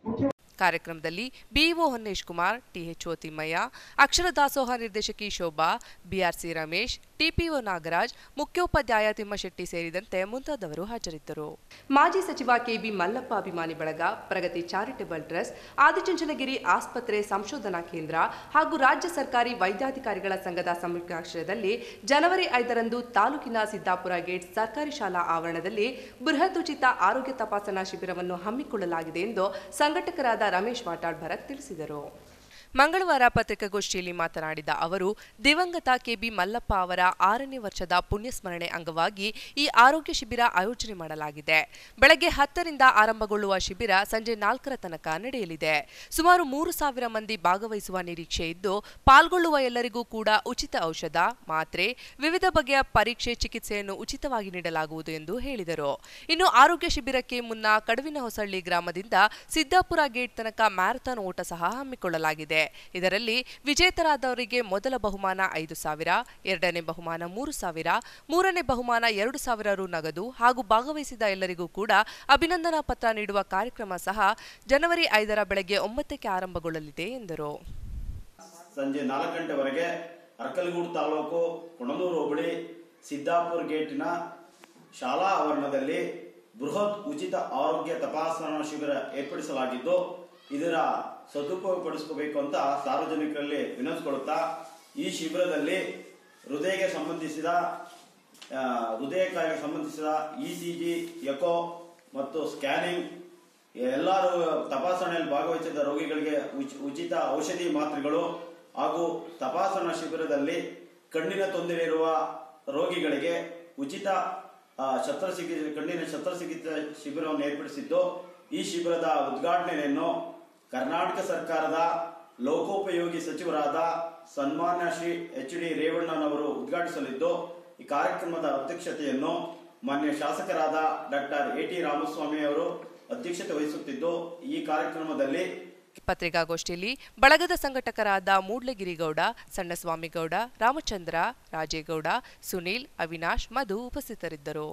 ಮುಖ್ಯ ಕಾರ್ಯಕ್ರಮದಲ್ಲಿ ಬಿಇಒ ಹೊನ್ನೇಶ್ ಕುಮಾರ್, ಟಿಎಚ್ಒ ತಿಮ್ಮಯ್ಯ, ಅಕ್ಷರ ದಾಸೋಹ ನಿರ್ದೇಶಕಿ ಶೋಭಾ, ಬಿಆರ್ಸಿ ರಮೇಶ್, ಟಿಪಿಒ ನಾಗರಾಜ್, ಮುಖ್ಯೋಪಾಧ್ಯಾಯ ತಿಮ್ಮಶೆಟ್ಟಿ ಸೇರಿದಂತೆ ಮುಂತಾದವರು ಹಾಜರಿದ್ದರು. ಮಾಜಿ ಸಚಿವ ಕೆಬಿ ಮಲ್ಲಪ್ಪ ಅಭಿಮಾನಿ ಬಳಗ, ಪ್ರಗತಿ ಚಾರಿಟೇಬಲ್ ಟ್ರಸ್ಟ್, ಆದಿಚುಂಚನಗಿರಿ ಆಸ್ಪತ್ರೆ ಸಂಶೋಧನಾ ಕೇಂದ್ರ ಹಾಗೂ ರಾಜ್ಯ ಸರ್ಕಾರಿ ವೈದ್ಯಾಧಿಕಾರಿಗಳ ಸಂಘದ ಸಂಯುಕ್ತಾಶ್ರಯದಲ್ಲಿ ಜನವರಿ 5ರಂದು ತಾಲೂಕಿನ ಸಿದ್ದಾಪುರ ಗೇಟ್ ಸರ್ಕಾರಿ ಶಾಲಾ ಆವರಣದಲ್ಲಿ ಬೃಹತ್ ಉಚಿತ ಆರೋಗ್ಯ ತಪಾಸಣಾ ಶಿಬಿರವನ್ನು ಹಮ್ಮಿಕೊಳ್ಳಲಾಗಿದೆ ಎಂದು ಸಂಘಟಕರಾದ ರಮೇಶ್ ವಾಟಾಳ್ ಭರತ್ ತಿಳಿಸಿದರು. ಮಂಗಳವಾರ ಪತ್ರಿಕಾಗೋಷ್ಠಿಯಲ್ಲಿ ಮಾತನಾಡಿದ ಅವರು, ದಿವಂಗತ ಕೆಬಿ ಮಲ್ಲಪ್ಪ ಅವರ 6ನೇ ವರ್ಷದ ಪುಣ್ಯಸ್ಮರಣೆ ಅಂಗವಾಗಿ ಈ ಆರೋಗ್ಯ ಶಿಬಿರ ಆಯೋಜನೆ ಮಾಡಲಾಗಿದೆ. ಬೆಳಗ್ಗೆ 10ರಿಂದ ಆರಂಭಗೊಳ್ಳುವ ಶಿಬಿರ ಸಂಜೆ 4ರ ತನಕ ನಡೆಯಲಿದೆ. ಸುಮಾರು 3,000 ಮಂದಿ ಭಾಗವಹಿಸುವ ನಿರೀಕ್ಷೆ ಇದ್ದು, ಪಾಲ್ಗೊಳ್ಳುವ ಎಲ್ಲರಿಗೂ ಕೂಡ ಉಚಿತ ಔಷಧ, ಮಾತ್ರೆ, ವಿವಿಧ ಬಗೆಯ ಪರೀಕ್ಷೆ, ಚಿಕಿತ್ಸೆಯನ್ನು ಉಚಿತವಾಗಿ ನೀಡಲಾಗುವುದು ಎಂದು ಹೇಳಿದರು. ಇನ್ನು ಆರೋಗ್ಯ ಶಿಬಿರಕ್ಕೆ ಮುನ್ನ ಕಡವಿನಹೊಸಳ್ಳಿ ಗ್ರಾಮದಿಂದ ಸಿದ್ದಾಪುರ ಗೇಟ್ ತನಕ ಮ್ಯಾರಥಾನ್ ಓಟ ಸಹ ಹಮ್ಮಿಕೊಳ್ಳಲಾಗಿದೆ. ಇದರಲ್ಲಿ ವಿಜೇತರಾದವರಿಗೆ ಮೊದಲ ಬಹುಮಾನ 5,000, ಎರಡನೇ ಬಹುಮಾನ 3,000, ಮೂರನೇ ಬಹುಮಾನ 2,000 ರು ನಗದು ಹಾಗೂ ಭಾಗವಹಿಸಿದ ಎಲ್ಲರಿಗೂ ಕೂಡ ಅಭಿನಂದನಾ ಪತ್ರ ನೀಡುವ ಕಾರ್ಯಕ್ರಮ ಸಹ ಜನವರಿ 5ರ ಬೆಳಗ್ಗೆ 9ಕ್ಕೆ ಆರಂಭಗೊಳ್ಳಲಿದೆ ಎಂದರು. ಸಂಜೆ 4 ಗಂಟೆವರೆಗೆ ಅರಕಲಗೂಡು ತಾಲೂಕು ಕೊಣನೂರು ಹೋಬಳಿ ಸಿದ್ದಾಪುರ ಗೇಟಿನ ಶಾಲಾ ಆವರಣದಲ್ಲಿ ಬೃಹತ್ ಉಚಿತ ಆರೋಗ್ಯ ತಪಾಸಣಾ ಶಿಬಿರ ಏರ್ಪಡಿಸಲಾಗಿದ್ದು, ಇದರ ಸದುಪಯೋಗಪಡಿಸಿಕೋಬೇಕು ಅಂತ ಸಾರ್ವಜನಿಕರಲ್ಲಿ ವಿನಂತಿಸಿಕೊಳ್ಳುತ್ತಾ, ಈ ಶಿಬಿರದಲ್ಲಿ ಹೃದಯಕ್ಕೆ ಸಂಬಂಧಿಸಿದ ECG, ಎಕೋ ಮತ್ತು ಸ್ಕ್ಯಾನಿಂಗ್ ಎಲ್ಲರೂ ತಪಾಸಣೆಯಲ್ಲಿ ಭಾಗವಹಿಸಿದ ರೋಗಿಗಳಿಗೆ ಉಚಿತ ಔಷಧಿ ಮಾತ್ರೆಗಳು ಹಾಗೂ ತಪಾಸಣಾ ಶಿಬಿರದಲ್ಲಿ ಕಣ್ಣಿನ ತೊಂದರೆ ಇರುವ ರೋಗಿಗಳಿಗೆ ಉಚಿತ ಕಣ್ಣಿನ ಶಸ್ತ್ರಚಿಕಿತ್ಸೆ ಶಿಬಿರವನ್ನು ಏರ್ಪಡಿಸಿದ್ದು, ಈ ಶಿಬಿರದ ಉದ್ಘಾಟನೆಯನ್ನು ಕರ್ನಾಟಕ ಸರ್ಕಾರದ ಲೋಕೋಪಯೋಗಿ ಸಚಿವರಾದ ಸನ್ಮಾನ್ಯ ಶ್ರೀ HD ರೇವಣ್ಣನವರು ಉದ್ಘಾಟಿಸಲಿದ್ದು, ಈ ಕಾರ್ಯಕ್ರಮದ ಅಧ್ಯಕ್ಷತೆಯನ್ನು ಮಾನ್ಯ ಶಾಸಕರಾದ ಡಾಕ್ಟರ್ AT ರಾಮಸ್ವಾಮಿ ಅವರು ಅಧ್ಯಕ್ಷತೆ ವಹಿಸುತ್ತಿದ್ದು, ಈ ಕಾರ್ಯಕ್ರಮದಲ್ಲಿ ಪತ್ರಿಕಾಗೋಷ್ಠಿಯಲ್ಲಿ ಬಳಗದ ಸಂಘಟಕರಾದ ಮೂಡ್ಲಗಿರಿಗೌಡ, ಸಣ್ಣಸ್ವಾಮಿಗೌಡ, ರಾಮಚಂದ್ರ, ರಾಜೇಗೌಡ, ಸುನೀಲ್, ಅವಿನಾಶ್, ಮಧು ಉಪಸ್ಥಿತರಿದ್ದರು.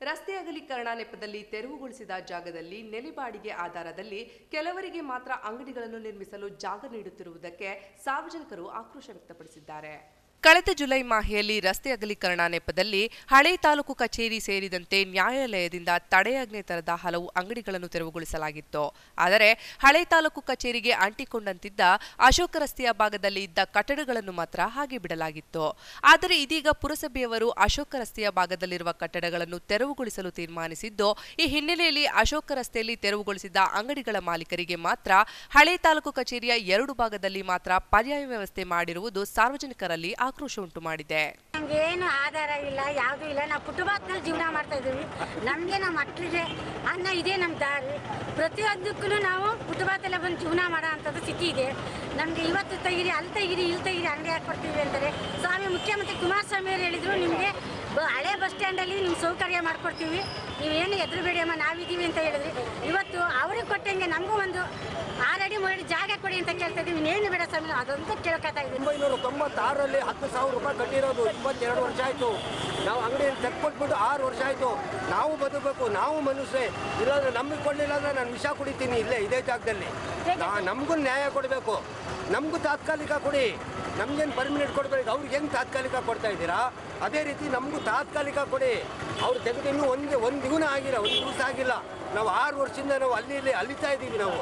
ರಸ್ತೆ ಅಗಲೀಕರಣ ನೆಪದಲ್ಲಿ ತೆರವುಗೊಳಿಸಿದ ಜಾಗದಲ್ಲಿ ನೆಲೆಬಾಡಿಗೆ ಆಧಾರದಲ್ಲಿ ಕೆಲವರಿಗೆ ಮಾತ್ರ ಅಂಗಡಿಗಳನ್ನು ನಿರ್ಮಿಸಲು ಜಾಗ ನೀಡುತ್ತಿರುವುದಕ್ಕೆ ಸಾರ್ವಜನಿಕರು ಆಕ್ರೋಶ ವ್ಯಕ್ತಪಡಿಸಿದ್ದಾರೆ. ಕಳೆದ ಜುಲೈ ಮಾಹೆಯಲ್ಲಿ ರಸ್ತೆ ಅಗಲೀಕರಣ ನೆಪದಲ್ಲಿ ಹಳೆ ತಾಲೂಕು ಕಚೇರಿ ಸೇರಿದಂತೆ ನ್ಯಾಯಾಲಯದಿಂದ ತಡೆಯಾಜ್ಞೆ ತರದ ಹಲವು ಅಂಗಡಿಗಳನ್ನು ತೆರವುಗೊಳಿಸಲಾಗಿತ್ತು. ಆದರೆ ಹಳೆ ತಾಲೂಕು ಕಚೇರಿಗೆ ಅಂಟಿಕೊಂಡಂತಿದ್ದ ಅಶೋಕ ರಸ್ತೆಯ ಭಾಗದಲ್ಲಿ ಇದ್ದ ಕಟ್ಟಡಗಳನ್ನು ಮಾತ್ರ ಹಾಗೆ ಬಿಡಲಾಗಿತ್ತು. ಆದರೆ ಇದೀಗ ಪುರಸಭೆಯವರು ಅಶೋಕ ರಸ್ತೆಯ ಭಾಗದಲ್ಲಿರುವ ಕಟ್ಟಡಗಳನ್ನು ತೆರವುಗೊಳಿಸಲು ತೀರ್ಮಾನಿಸಿದ್ದು, ಈ ಹಿನ್ನೆಲೆಯಲ್ಲಿ ಅಶೋಕ ರಸ್ತೆಯಲ್ಲಿ ತೆರವುಗೊಳಿಸಿದ ಅಂಗಡಿಗಳ ಮಾಲೀಕರಿಗೆ ಮಾತ್ರ ಹಳೆ ತಾಲೂಕು ಕಚೇರಿಯ 2 ಭಾಗದಲ್ಲಿ ಮಾತ್ರ ಪರ್ಯಾಯ ವ್ಯವಸ್ಥೆ ಮಾಡಿರುವುದು ಸಾರ್ವಜನಿಕರಲ್ಲಿ ಆಕ್ರೋಶ ಉಂಟು ಮಾಡಿದೆ. ನಮ್ಗೇನು ಆಧಾರ ಇಲ್ಲ, ಯಾವುದೂ ಇಲ್ಲ. ನಾವು ಫುಟ್ಪಾತ್ನಲ್ಲಿ ಜೀವನ ಮಾಡ್ತಾ ಇದ್ದೀವಿ. ನಮಗೆ ನಮ್ಮ ಮಕ್ಕಳಿಗೆ ಅನ್ನ ಇದೆ, ನಮ್ಮ ದಾರಿ. ಪ್ರತಿಯೊಂದಕ್ಕೂ ನಾವು ಫುಟ್ಪಾತಲ್ಲೇ ಬಂದು ಜೀವನ ಮಾಡೋ ಅಂಥದ್ದು ಸ್ಥಿತಿ ಇದೆ. ನಮಗೆ ಇವತ್ತು ತೆಗೀರಿ, ಅಲ್ಲಿ ತೆಗೀರಿ, ಇಲ್ಲಿ ತೆಗೀರಿ, ಅಂಗಡಿ ಹಾಕ್ಕೊಡ್ತೀವಿ ಅಂತಾರೆ. ಸ್ವಾಮಿ ಮುಖ್ಯಮಂತ್ರಿ ಕುಮಾರಸ್ವಾಮಿ ಅವರು ಹೇಳಿದ್ರು, ನಿಮಗೆ ಹಳೆ ಬಸ್ ಸ್ಟ್ಯಾಂಡಲ್ಲಿ ನಿಮ್ಗೆ ಸೌಕರ್ಯ ಮಾಡಿಕೊಡ್ತೀವಿ, ನೀವೇನು ಹೆದರಬೇಡಿ ಅಮ್ಮ, ನಾವಿದ್ದೀವಿ ಅಂತ ಹೇಳಿದ್ರಿ. ಇವತ್ತು ಅವ್ರಿಗೆ ಕೊಟ್ಟಂಗೆ ನಮಗೂ ಒಂದು 6 ಅಡಿ 3 ಅಡಿ ಜಾಗ ಕೊಡಿ ಅಂತ ಕೇಳ್ತಾ ಇದ್ದೀವಿ. ಇನ್ನೇನು ಬೇಡ ಸ್ವಾಮಿ, ಅದಂತೂ ಕೇಳ್ಕೊತಾ ಇದ್ದೀವಿ. 1996ರಲ್ಲಿ 10,000 ರೂಪಾಯಿ ಕಟ್ಟಿರೋದು 22 ವರ್ಷ ಆಯಿತು. ನಾವು ಅಂಗಡಿಯಲ್ಲಿ ತೆಕ್ಕೊಟ್ಬಿಟ್ಟು 6 ವರ್ಷ ಆಯಿತು. ನಾವು ಬದುಕಬೇಕು, ನಾವು ಮನುಷ್ಯರೇ. ಇಲ್ಲಾಂದ್ರೆ ನಮಗೆ ಕೊಡಲಿಲ್ಲ ಅಂದರೆ ನಾನು ವಿಷ ಕುಡಿತೀನಿ ಇದೇ ಜಾಗದಲ್ಲಿ. ನಮಗೂ ನ್ಯಾಯ ಕೊಡಬೇಕು, ನಮಗೂ ತಾತ್ಕಾಲಿಕ ಕೊಡಿ. ನಮ್ಗೇನು ಪರ್ಮಿನೆಂಟ್ ಕೊಡಬೇಕು, ಅವ್ರಿಗೆ ಹೆಂಗೆ ತಾತ್ಕಾಲಿಕ ಕೊಡ್ತಾ ಇದ್ದೀರಾ ಅದೇ ರೀತಿ ನಮಗೂ ತಾತ್ಕಾಲಿಕ ಕೊಡಿ. ಅವ್ರು ತೆಗೆದು ಇನ್ನೂ ಒಂದು ದಿನ ಆಗಿಲ್ಲ, 1 ದಿವಸ ಆಗಿಲ್ಲ. ನಾವು 6 ವರ್ಷದಿಂದ ನಾವು ಇಲ್ಲಿ ಅಲಿತಾ ಇದ್ದೀವಿ. ನಾವು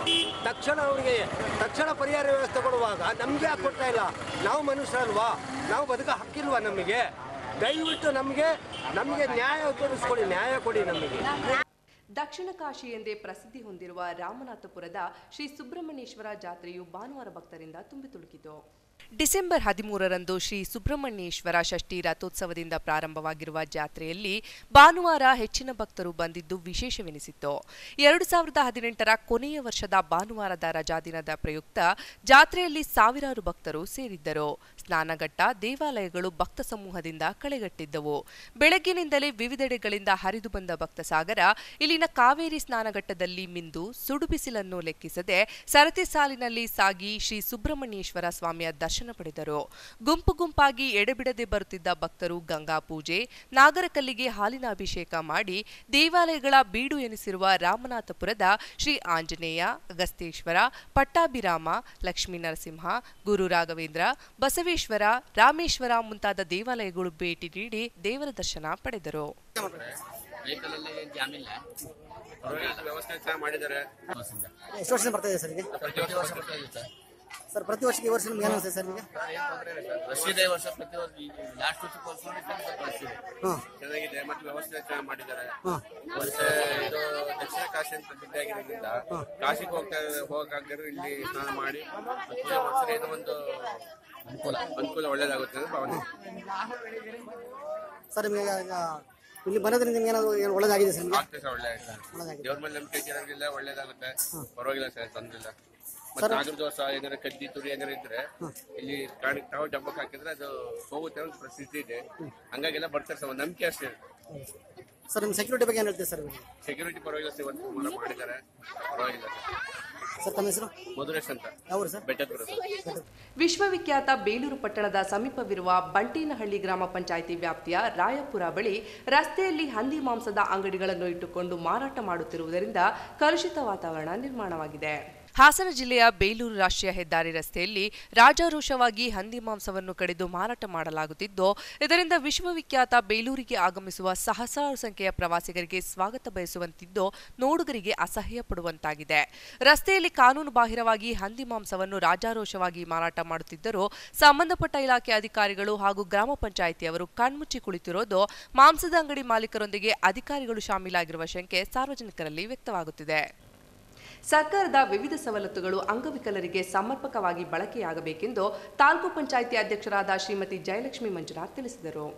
ತಕ್ಷಣ ಪರಿಹಾರ ವ್ಯವಸ್ಥೆ ಕೊಡುವಾಗ ನಮಗೆ ಯಾಕೆ ಕೊಡ್ತಾ ಇಲ್ಲ? ನಾವು ಮನುಷ್ಯರಲ್ವಾ? ನಾವು ಬದುಕ ಹಕ್ಕಿಲ್ವಾ ನಮಗೆ? ದಯವಿಟ್ಟು ನಮಗೆ ನ್ಯಾಯ ತೋರಿಸ್ಕೊಡಿ, ನ್ಯಾಯ ಕೊಡಿ ನಮಗೆ. ದಕ್ಷಿಣ ಕಾಶಿ ಎಂದೇ ಪ್ರಸಿದ್ಧಿ ಹೊಂದಿರುವ ರಾಮನಾಥಪುರದ ಶ್ರೀ ಸುಬ್ರಹ್ಮಣ್ಯೇಶ್ವರ ಜಾತ್ರೆಯು ಭಾನುವಾರ ಭಕ್ತರಿಂದ ತುಂಬಿ ತುಳುಕಿತು. ಡಿಸೆಂಬರ್ 13ರಂದು ಶ್ರೀ ಸುಬ್ರಹ್ಮಣ್ಯೇಶ್ವರ ಷಷ್ಠಿ ರಥೋತ್ಸವದಿಂದ ಪ್ರಾರಂಭವಾಗಿರುವ ಜಾತ್ರೆಯಲ್ಲಿ ಭಾನುವಾರ ಹೆಚ್ಚಿನ ಭಕ್ತರು ಬಂದಿದ್ದು ವಿಶೇಷವೆನಿಸಿತ್ತು. 2018ರ ಕೊನೆಯ ವರ್ಷದ ಭಾನುವಾರದ ರಜಾದಿನದ ಪ್ರಯುಕ್ತ ಜಾತ್ರೆಯಲ್ಲಿ ಸಾವಿರಾರು ಭಕ್ತರು ಸೇರಿದ್ದರು. ಸ್ನಾನಘಟ್ಟ, ದೇವಾಲಯಗಳು ಭಕ್ತ ಸಮೂಹದಿಂದ ಕಳೆಗಟ್ಟಿದ್ದವು. ಬೆಳಗ್ಗಿನಿಂದಲೇ ವಿವಿಧೆಡೆಗಳಿಂದ ಹರಿದು ಬಂದ ಭಕ್ತ ಸಾಗರ ಇಲ್ಲಿನ ಕಾವೇರಿ ಸ್ನಾನಘಟ್ಟದಲ್ಲಿ ಮಿಂದು ಸುಡು ಬಿಸಿಲನ್ನು ಲೆಕ್ಕಿಸದೆ ಸರತಿ ಸಾಲಿನಲ್ಲಿ ಸಾಗಿ ಶ್ರೀ ಸುಬ್ರಹ್ಮಣ್ಯೇಶ್ವರ ಸ್ವಾಮಿಯ ದರ್ಶನ ಪಡೆದರು. ಗುಂಪು ಗುಂಪಾಗಿ ಎಡೆಬಿಡದೆ ಬರುತ್ತಿದ್ದ ಭಕ್ತರು ಗಂಗಾ ಪೂಜೆ, ನಾಗರಕಲ್ಲಿಗೆ ಹಾಲಿನ ಅಭಿಷೇಕ ಮಾಡಿ ದೇವಾಲಯಗಳ ಬೀಡು ಎನಿಸಿರುವ ರಾಮನಾಥಪುರದ ಶ್ರೀ ಆಂಜನೇಯ, ಅಗಸ್ತೇಶ್ವರ, ಪಟ್ಟಾಭಿರಾಮ, ಲಕ್ಷ್ಮೀ ನರಸಿಂಹ, ಗುರು ರಾಘವೇಂದ್ರ, ಬಸವೇಶ್ವರ, ರಾಮೇಶ್ವರ ಮುಂತಾದ ದೇವಾಲಯಗಳು ಭೇಟಿ ನೀಡಿ ದೇವರ ದರ್ಶನ ಪಡೆದರು. ಸರ್ ಪ್ರತಿ ವರ್ಷಕ್ಕೆ ಈ ವರ್ಷ ನಿಮ್ಗೆ ಏನು ಅನಿಸುತ್ತೆ ಸರ್ ನಿಮಗೆ? ವರ್ಷದೇ ವರ್ಷ ಪ್ರತಿ ಲಾಸ್ಟ್ ವರ್ಷಕ್ಕೆ ಚೆನ್ನಾಗಿದೆ ಮತ್ತು ವ್ಯವಸ್ಥೆ ಚೆನ್ನಾಗಿ ಮಾಡಿದ್ದಾರೆ. ವರ್ಷ ಇದು ದಕ್ಷಿಣ ಕಾಶಿ ಅಂತ ಪ್ರಸಿದ್ಧಿಯಾಗಿರೋದ್ರಿಂದ ಕಾಶಿಗೆ ಹೋಗಕ್ಕಾಗದಿರೋ ಇಲ್ಲಿ ಸ್ನಾನ ಮಾಡಿ ಪೂಜೆ ಮಾಡಿಸಿದ್ರೆ ಏನೋ ಒಂದು ಅನುಕೂಲ ಒಳ್ಳೇದಾಗುತ್ತೆ ಅಂತ ಭಾವನೆ. ಸರ್ ನಿಮಗೆ ಇಲ್ಲಿ ಬರೋದ್ರಿಂದ ನಿಮ್ಗೆ ಏನಾದ್ರು ಒಳ್ಳೇದಾಗಿದೆ ಸರ್? ಆಗ್ತದೆ ಸರ್, ಒಳ್ಳೇದಾಗುತ್ತೆ. ದೇವ್ರ ಮೇಲೆ ನಂಬಿಕೆ ಇರೋದ್ರಿಂದ ಒಳ್ಳೇದಾಗುತ್ತೆ, ಪರವಾಗಿಲ್ಲ ಸರ್, ತೊಂದ್ರಿಲ್ಲ. ಮತ್ತೆ ನಾಗರ ದೋಷ ಏನಾರ ಕಡ್ಡಿ ತುರಿ ಏನಾರ ಇದ್ರೆ ಇಲ್ಲಿ ತಾವು ಡಬ್ಬಕ್ಕೆ ಹಾಕಿದ್ರೆ ಅದು ಹೋಗುತ್ತೆ ಅಂತ ಪ್ರಸಿದ್ಧಿ ಇದೆ. ಹಂಗಾಗೆಲ್ಲ ಬರ್ತಾರೆ ಸರ್, ಒಂದು ನಂಬಿಕೆ ಅಷ್ಟೇ. ಸರ್ ನಿಮ್ಮ ಸೆಕ್ಯೂರಿಟಿ ಬಗ್ಗೆ ಏನು ಹೇಳ್ತೀವಿ ಸರ್? ಸೆಕ್ಯೂರಿಟಿ ಪರವಾಗಿಲ್ಲ ಸರ್, ಇವತ್ತು ಮಾಡಿದ್ದಾರೆ, ಪರವಾಗಿಲ್ಲ ಸರ್. ತಮ್ಮ ಹೆಸರು? ಮಧುರೇಶ್ ಅಂತ. ಯಾವ ಸರ್? ಬೆಟ್ಟದಪುರ. ವಿಶ್ವವಿಖ್ಯಾತ ಬೇಲೂರು ಪಟ್ಟಣದ ಸಮೀಪವಿರುವ ಬಂಟೇನಹಳ್ಳಿ ಗ್ರಾಮ ಪಂಚಾಯಿತಿ ವ್ಯಾಪ್ತಿಯ ರಾಯಪುರ ಬಳಿ ರಸ್ತೆಯಲ್ಲಿ ಹಂದಿ ಮಾಂಸದ ಅಂಗಡಿಗಳನ್ನು ಇಟ್ಟುಕೊಂಡು ಮಾರಾಟ ಮಾಡುತ್ತಿರುವುದರಿಂದ ಕಲುಷಿತ ವಾತಾವರಣ ನಿರ್ಮಾಣವಾಗಿದೆ. ಹಾಸನ ಜಿಲ್ಲೆಯ ಬೇಲೂರು ರಾಷ್ಟ್ರೀಯ ಹೆದ್ದಾರಿ ರಸ್ತೆಯಲ್ಲಿ ರಾಜಾರೋಷವಾಗಿ ಹಂದಿ ಮಾಂಸವನ್ನು ಕಡಿದು ಮಾರಾಟ ಮಾಡಲಾಗುತ್ತಿದ್ದು, ಇದರಿಂದ ವಿಶ್ವವಿಖ್ಯಾತ ಬೇಲೂರಿಗೆ ಆಗಮಿಸುವ ಸಹಸ್ರಾರು ಸಂಖ್ಯೆಯ ಪ್ರವಾಸಿಗರಿಗೆ ಸ್ವಾಗತ ಬಯಸುವಂತಿದ್ದು, ನೋಡುಗರಿಗೆ ಅಸಹ್ಯ ಪಡುವಂತಾಗಿದೆ. ರಸ್ತೆಯಲ್ಲಿ ಕಾನೂನು ಬಾಹಿರವಾಗಿ ಹಂದಿ ಮಾಂಸವನ್ನು ರಾಜಾರೋಷವಾಗಿ ಮಾರಾಟ ಮಾಡುತ್ತಿದ್ದರೂ ಸಂಬಂಧಪಟ್ಟ ಇಲಾಖೆ ಅಧಿಕಾರಿಗಳು ಹಾಗೂ ಗ್ರಾಮ ಪಂಚಾಯಿತಿಯವರು ಕಣ್ಮುಚ್ಚಿ ಕುಳಿತಿರೋದು ಮಾಂಸದ ಅಂಗಡಿ ಮಾಲೀಕರೊಂದಿಗೆ ಅಧಿಕಾರಿಗಳು ಶಾಮೀಲಾಗಿರುವ ಶಂಕೆ ಸಾರ್ವಜನಿಕರಲ್ಲಿ ವ್ಯಕ್ತವಾಗುತ್ತಿದೆ. ಸರ್ಕಾರದ ವಿವಿಧ ಸವಲತ್ತುಗಳು ಅಂಗವಿಕಲರಿಗೆ ಸಮರ್ಪಕವಾಗಿ ಬಳಕೆಯಾಗಬೇಕೆಂದು ತಾಲೂಕು ಪಂಚಾಯಿತಿ ಅಧ್ಯಕ್ಷರಾದ ಶ್ರೀಮತಿ ಜಯಲಕ್ಷ್ಮಿ ಮಂಜುನಾಥ್ ತಿಳಿಸಿದರು.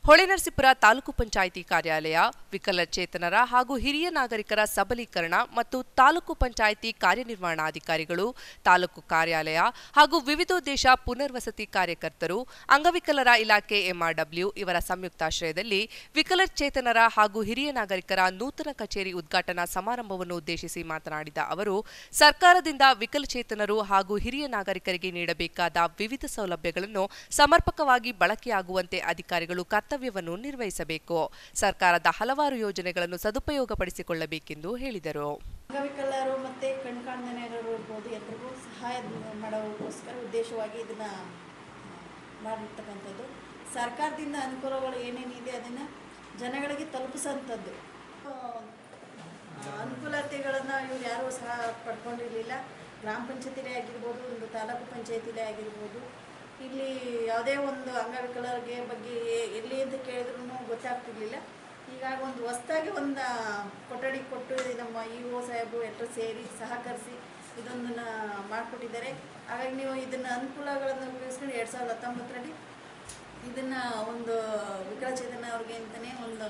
ಹೊಳೆನರಸೀಪುರ ತಾಲೂಕು ಪಂಚಾಯಿತಿ ಕಾರ್ಯಾಲಯ, ವಿಕಲಚೇತನರ ಹಾಗೂ ಹಿರಿಯ ನಾಗರಿಕರ ಸಬಲೀಕರಣ ಮತ್ತು ತಾಲೂಕು ಪಂಚಾಯಿತಿ ಕಾರ್ಯನಿರ್ವಹಣಾಧಿಕಾರಿಗಳು, ತಾಲೂಕು ಕಾರ್ಯಾಲಯ ಹಾಗೂ ವಿವಿಧೋದ್ದೇಶ ಪುನರ್ವಸತಿ ಕಾರ್ಯಕರ್ತರು, ಅಂಗವಿಕಲರ ಇಲಾಖೆ MRW ಇವರ ಸಂಯುಕ್ತಾಶ್ರಯದಲ್ಲಿ ವಿಕಲಚೇತನರ ಹಾಗೂ ಹಿರಿಯ ನಾಗರಿಕರ ನೂತನ ಕಚೇರಿ ಉದ್ಘಾಟನಾ ಸಮಾರಂಭವನ್ನು ಉದ್ದೇಶಿಸಿ ಮಾತನಾಡಿದ ಅವರು, ಸರ್ಕಾರದಿಂದ ವಿಕಲಚೇತನರು ಹಾಗೂ ಹಿರಿಯ ನಾಗರಿಕರಿಗೆ ನೀಡಬೇಕಾದ ವಿವಿಧ ಸೌಲಭ್ಯಗಳನ್ನು ಸಮರ್ಪಕವಾಗಿ ಬಳಕೆಯಾಗುವಂತೆ ಅಧಿಕಾರಿಗಳು ಕರ್ತವ್ಯವನ್ನು ನಿರ್ವಹಿಸಬೇಕು. ಸರ್ಕಾರದ ಹಲವಾರು ಯೋಜನೆಗಳನ್ನು ಸದುಪಯೋಗಪಡಿಸಿಕೊಳ್ಳಬೇಕೆಂದು ಹೇಳಿದರು. ಅಂಗವಿಕಲರು ಮತ್ತು ಕಣ್ಕಾಣದವರು ಇರ್ಬೋದು, ಎಲ್ಲರಿಗೂ ಸಹಾಯ ಮಾಡೋಕ್ಕೋಸ್ಕರ ಉದ್ದೇಶವಾಗಿ ಇದನ್ನು ಮಾಡಿರ್ತಕ್ಕಂಥದ್ದು. ಸರ್ಕಾರದಿಂದ ಅನುಕೂಲಗಳು ಏನೇನಿದೆ ಅದನ್ನು ಜನಗಳಿಗೆ ತಲುಪಿಸೋಂಥದ್ದು. ಅನುಕೂಲತೆಗಳನ್ನು ಇವ್ರು ಯಾರೂ ಸಹ ಪಡ್ಕೊಂಡಿರಲಿಲ್ಲ. ಗ್ರಾಮ ಪಂಚಾಯತಿಲೇ ಆಗಿರ್ಬೋದು, ಒಂದು ತಾಲೂಕು ಪಂಚಾಯತಿಲೇ ಆಗಿರ್ಬೋದು, ಇಲ್ಲಿ ಯಾವುದೇ ಒಂದು ಅಂಗವಿಕಲರಿಗೆ ಬಗ್ಗೆ ಎಲ್ಲಿ ಅಂತ ಕೇಳಿದ್ರೂ ಗೊತ್ತಾಗ್ತಿರ್ಲಿಲ್ಲ. ಹೀಗಾಗಿ ಒಂದು ಹೊಸದಾಗಿ ಒಂದು ಕೊಠಡಿ ಕೊಟ್ಟು ನಮ್ಮ EO ಸಾಹೇಬರು ಎಲ್ಲರೂ ಸೇರಿ ಸಹಕರಿಸಿ ಇದೊಂದನ್ನು ಮಾಡಿಕೊಟ್ಟಿದ್ದಾರೆ. ಹಾಗಾಗಿ ನೀವು ಇದನ್ನು ಅನುಕೂಲಗಳನ್ನು ಉಪಯೋಗಿಸ್ಕೊಂಡು 2019ರಲ್ಲಿ ಇದನ್ನು ಒಂದು ವಿಕಲಚೇತನ ಅವ್ರಿಗೆ ಅಂತಲೇ ಒಂದು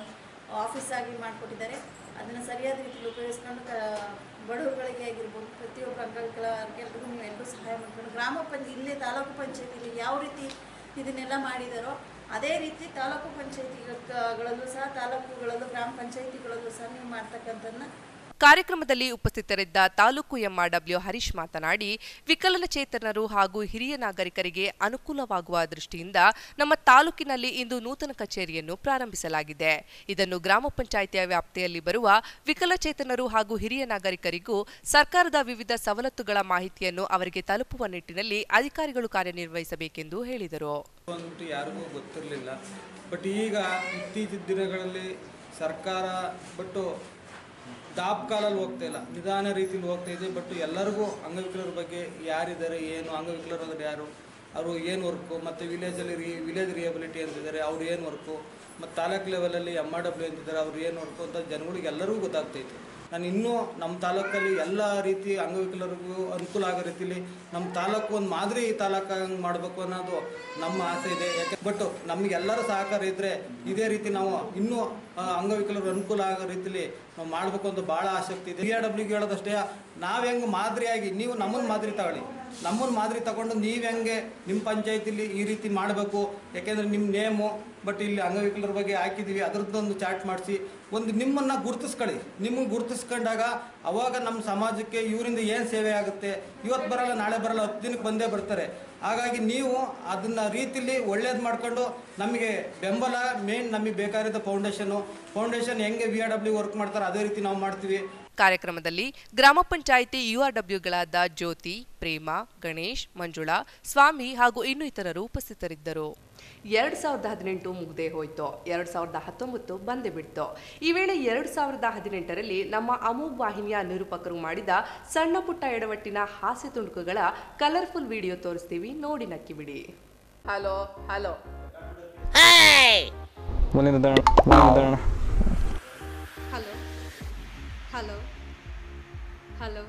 ಆಫೀಸಾಗಿ ಮಾಡಿಕೊಟ್ಟಿದ್ದಾರೆ. ಅದನ್ನು ಸರಿಯಾದ ರೀತಿಯಲ್ಲಿ ಉಪಯೋಗಿಸ್ಕೊಂಡು ಬಡವರುಗಳಿಗೆ ಆಗಿರ್ಬೋದು, ಪ್ರತಿಯೊಬ್ಬರು ಅಂಗವಿಕಲರಿಗೆಲ್ಲರಿಗೂ ನೀವು ಎಲ್ಲರೂ ಸಹಾಯ ಮಾಡಿಕೊಂಡು ಗ್ರಾಮ ಇಲ್ಲೇ ತಾಲೂಕು ಪಂಚಾಯತಿಯಲ್ಲಿ ಯಾವ ರೀತಿ ಇದನ್ನೆಲ್ಲ ಮಾಡಿದಾರೋ ಅದೇ ರೀತಿ ತಾಲೂಕು ಪಂಚಾಯತಿಗಳಲ್ಲೂ ಸಹ, ತಾಲೂಕುಗಳಲ್ಲೂ, ಗ್ರಾಮ ಪಂಚಾಯತಿಗಳಲ್ಲೂ ಸಹ ನೀವು ಮಾಡ್ತಕ್ಕಂಥದ್ದನ್ನ. ಕಾರ್ಯಕ್ರಮದಲ್ಲಿ ಉಪಸ್ಥಿತರಿದ್ದ ತಾಲೂಕು MRW ಹರೀಶ್ ಮಾತನಾಡಿ, ವಿಕಲಚೇತನರು ಹಾಗೂ ಹಿರಿಯ ನಾಗರಿಕರಿಗೆ ಅನುಕೂಲವಾಗುವ ದೃಷ್ಟಿಯಿಂದ ನಮ್ಮ ತಾಲೂಕಿನಲ್ಲಿ ಇಂದು ನೂತನ ಕಚೇರಿಯನ್ನು ಪ್ರಾರಂಭಿಸಲಾಗಿದೆ. ಇದನ್ನು ಗ್ರಾಮ ಪಂಚಾಯಿತಿಯ ವ್ಯಾಪ್ತಿಯಲ್ಲಿ ಬರುವ ವಿಕಲಚೇತನರು ಹಾಗೂ ಹಿರಿಯ ನಾಗರಿಕರಿಗೂ ಸರ್ಕಾರದ ವಿವಿಧ ಸವಲತ್ತುಗಳ ಮಾಹಿತಿಯನ್ನು ಅವರಿಗೆ ತಲುಪುವ ನಿಟ್ಟಿನಲ್ಲಿ ಅಧಿಕಾರಿಗಳು ಕಾರ್ಯನಿರ್ವಹಿಸಬೇಕೆಂದು ಹೇಳಿದರು. ಯಾರಿಗೂ ಗೊತ್ತಿರಲಿಲ್ಲ, ಬಟ್ ಈಗ ಇತ್ತೀಚಿನ ದಿನಗಳಲ್ಲಿ ಸರ್ಕಾರ ದಾಬ್ಕಾಲಲ್ಲಿ ಹೋಗ್ತಾ ಇಲ್ಲ, ನಿಧಾನ ರೀತಿಯಲ್ಲಿ ಹೋಗ್ತಾ ಇದೆ. ಬಟ್ ಎಲ್ಲರಿಗೂ ಅಂಗವಿಕಲರ ಬಗ್ಗೆ ಯಾರಿದ್ದಾರೆ, ಏನು ಅಂಗವಿಕಲರು ಅಂದರೆ ಯಾರು, ಅವರು ಏನು ವರ್ಕು, ಮತ್ತು ವಿಲೇಜ್ ರಿಯಬಿಲಿಟಿ ಅಂತಿದ್ದಾರೆ, ಅವ್ರು ಏನು ವರ್ಕು, ಮತ್ತು ತಾಲೂಕು ಲೆವೆಲಲ್ಲಿ MRW ಅಂತಿದ್ದಾರೆ, ಅವ್ರು ಏನು ವರ್ಕು ಅಂತ ಜನಗಳಿಗೆ ಎಲ್ಲರಿಗೂ ಗೊತ್ತಾಗ್ತೈತೆ. ನಾನು ಇನ್ನೂ ನಮ್ಮ ತಾಲೂಕಲ್ಲಿ ಎಲ್ಲ ರೀತಿ ಅಂಗವಿಕಲರಿಗೂ ಅನುಕೂಲ ಆಗೋ ರೀತಿಯಲ್ಲಿ ನಮ್ಮ ತಾಲೂಕು ಒಂದು ಮಾದರಿ ತಾಲೂಕು ಮಾಡಬೇಕು ಅನ್ನೋದು ನಮ್ಮ ಆಸೆ ಇದೆ. ಬಟ್ ನಮಗೆಲ್ಲರೂ ಸಹಕಾರ ಇದ್ದರೆ ಇದೇ ರೀತಿ ನಾವು ಇನ್ನೂ ಅಂಗವಿಕಲರು ಅನುಕೂಲ ಆಗೋ ರೀತಿಯಲ್ಲಿ ನಾವು ಮಾಡಬೇಕು ಅಂತ ಭಾಳ ಆಸಕ್ತಿ ಇದೆ. PRWಗೆ ಹೇಳೋದಷ್ಟೇ, ನಾವು ಹೆಂಗೆ ಮಾದರಿಯಾಗಿ ನೀವು ನಮ್ಮನ್ನು ಮಾದರಿ ತಗೊಳ್ಳಿ, ನಮ್ಮನ್ನು ಮಾದರಿ ತಗೊಂಡು ನೀವು ಹೆಂಗೆ ನಿಮ್ಮ ಪಂಚಾಯತಿಲಿ ಈ ರೀತಿ ಮಾಡಬೇಕು, ಯಾಕೆಂದರೆ ನಿಮ್ಮ ನೇಮು ಬಟ್ ಇಲ್ಲಿ ಅಂಗವಿಕಲರ ಬಗ್ಗೆ ಹಾಕಿದ್ದೀವಿ, ಅದರದ್ದೊಂದು ಚಾರ್ಟ್ ಮಾಡಿಸಿ ಒಂದು ನಿಮ್ಮನ್ನು ಗುರುತಿಸ್ಕೊಳ್ಳಿ. ನಿಮಗೆ ಗುರುತಿಸ್ಕೊಂಡಾಗ ಅವಾಗ ನಮ್ಮ ಸಮಾಜಕ್ಕೆ ಇವರಿಂದ ಏನು ಸೇವೆ ಆಗುತ್ತೆ, ಇವತ್ತು ಬರಲ್ಲ ನಾಳೆ ಬರಲ್ಲ 10 ದಿನಕ್ಕೆ ಬಂದೇ ಬರ್ತಾರೆ. ಹಾಗಾಗಿ ನೀವು ಅದನ್ನು ರೀತಿಯಲ್ಲಿ ಒಳ್ಳೇದು ಮಾಡಿಕೊಂಡು ನಮಗೆ ಬೆಂಬಲ ಮೇನ್ ನಮಗೆ ಬೇಕಾಗಿರೋ ಫೌಂಡೇಶನ್ ಹೆಂಗೆ PRW ವರ್ಕ್ ಮಾಡ್ತಾರೆ ಅದೇ ರೀತಿ ನಾವು ಮಾಡ್ತೀವಿ. ಕಾರ್ಯಕ್ರಮದಲ್ಲಿ ಗ್ರಾಮ ಪಂಚಾಯಿತಿ URWಗಳಾದ ಜ್ಯೋತಿ, ಪ್ರೇಮ, ಗಣೇಶ್, ಮಂಜುಳಾ, ಸ್ವಾಮಿ ಹಾಗೂ ಇನ್ನೂ ಇತರರು ಉಪಸ್ಥಿತರಿದ್ದರು. 2018 ಮುಗ್ದೇ ಹೋಯ್ತು, 2019 ಬಂದೇ ಬಿಡ್ತು. ಈ ವೇಳೆ 2018ರಲ್ಲಿ ನಮ್ಮ ಅಮೋಘ್ ವಾಹಿನಿಯ ನಿರೂಪಕರು ಮಾಡಿದ ಸಣ್ಣ ಪುಟ್ಟ ಎಡವಟ್ಟಿನ ಹಾಸ್ಯ ತುಣುಕುಗಳ ಕಲರ್ಫುಲ್ ವಿಡಿಯೋ ತೋರಿಸ್ತೀವಿ, ನೋಡಿ ನಕ್ಕಿ ಬಿಡಿ. Hello hello hello hello hello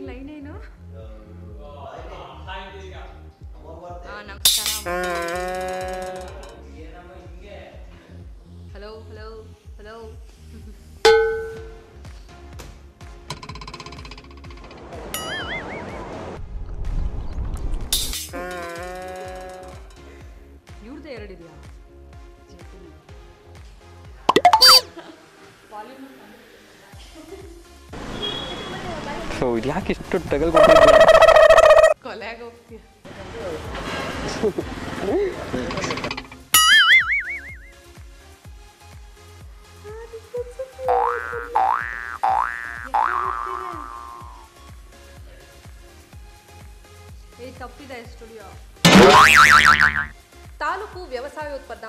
line ಏನು? ನಮಸ್ಕಾರ. Hello hello hello. ಇವ್ರದ್ದು ಎರಡಿದೆಯಾ? ಇದು ಯಾಕೆ ಇಷ್ಟು ಟಗಲ್ ಕೊಟ್ಟಿದ್ಯಾ? ಕೊಲೆಯಾಗ ಹೋಗ್ತೀಯ. ತಪ್ಪಿದೆ ಸ್ಟುಡಿಯೋ. ತಾಲೂಕು ವ್ಯವಸಾಯೋತ್ಪನ್ನ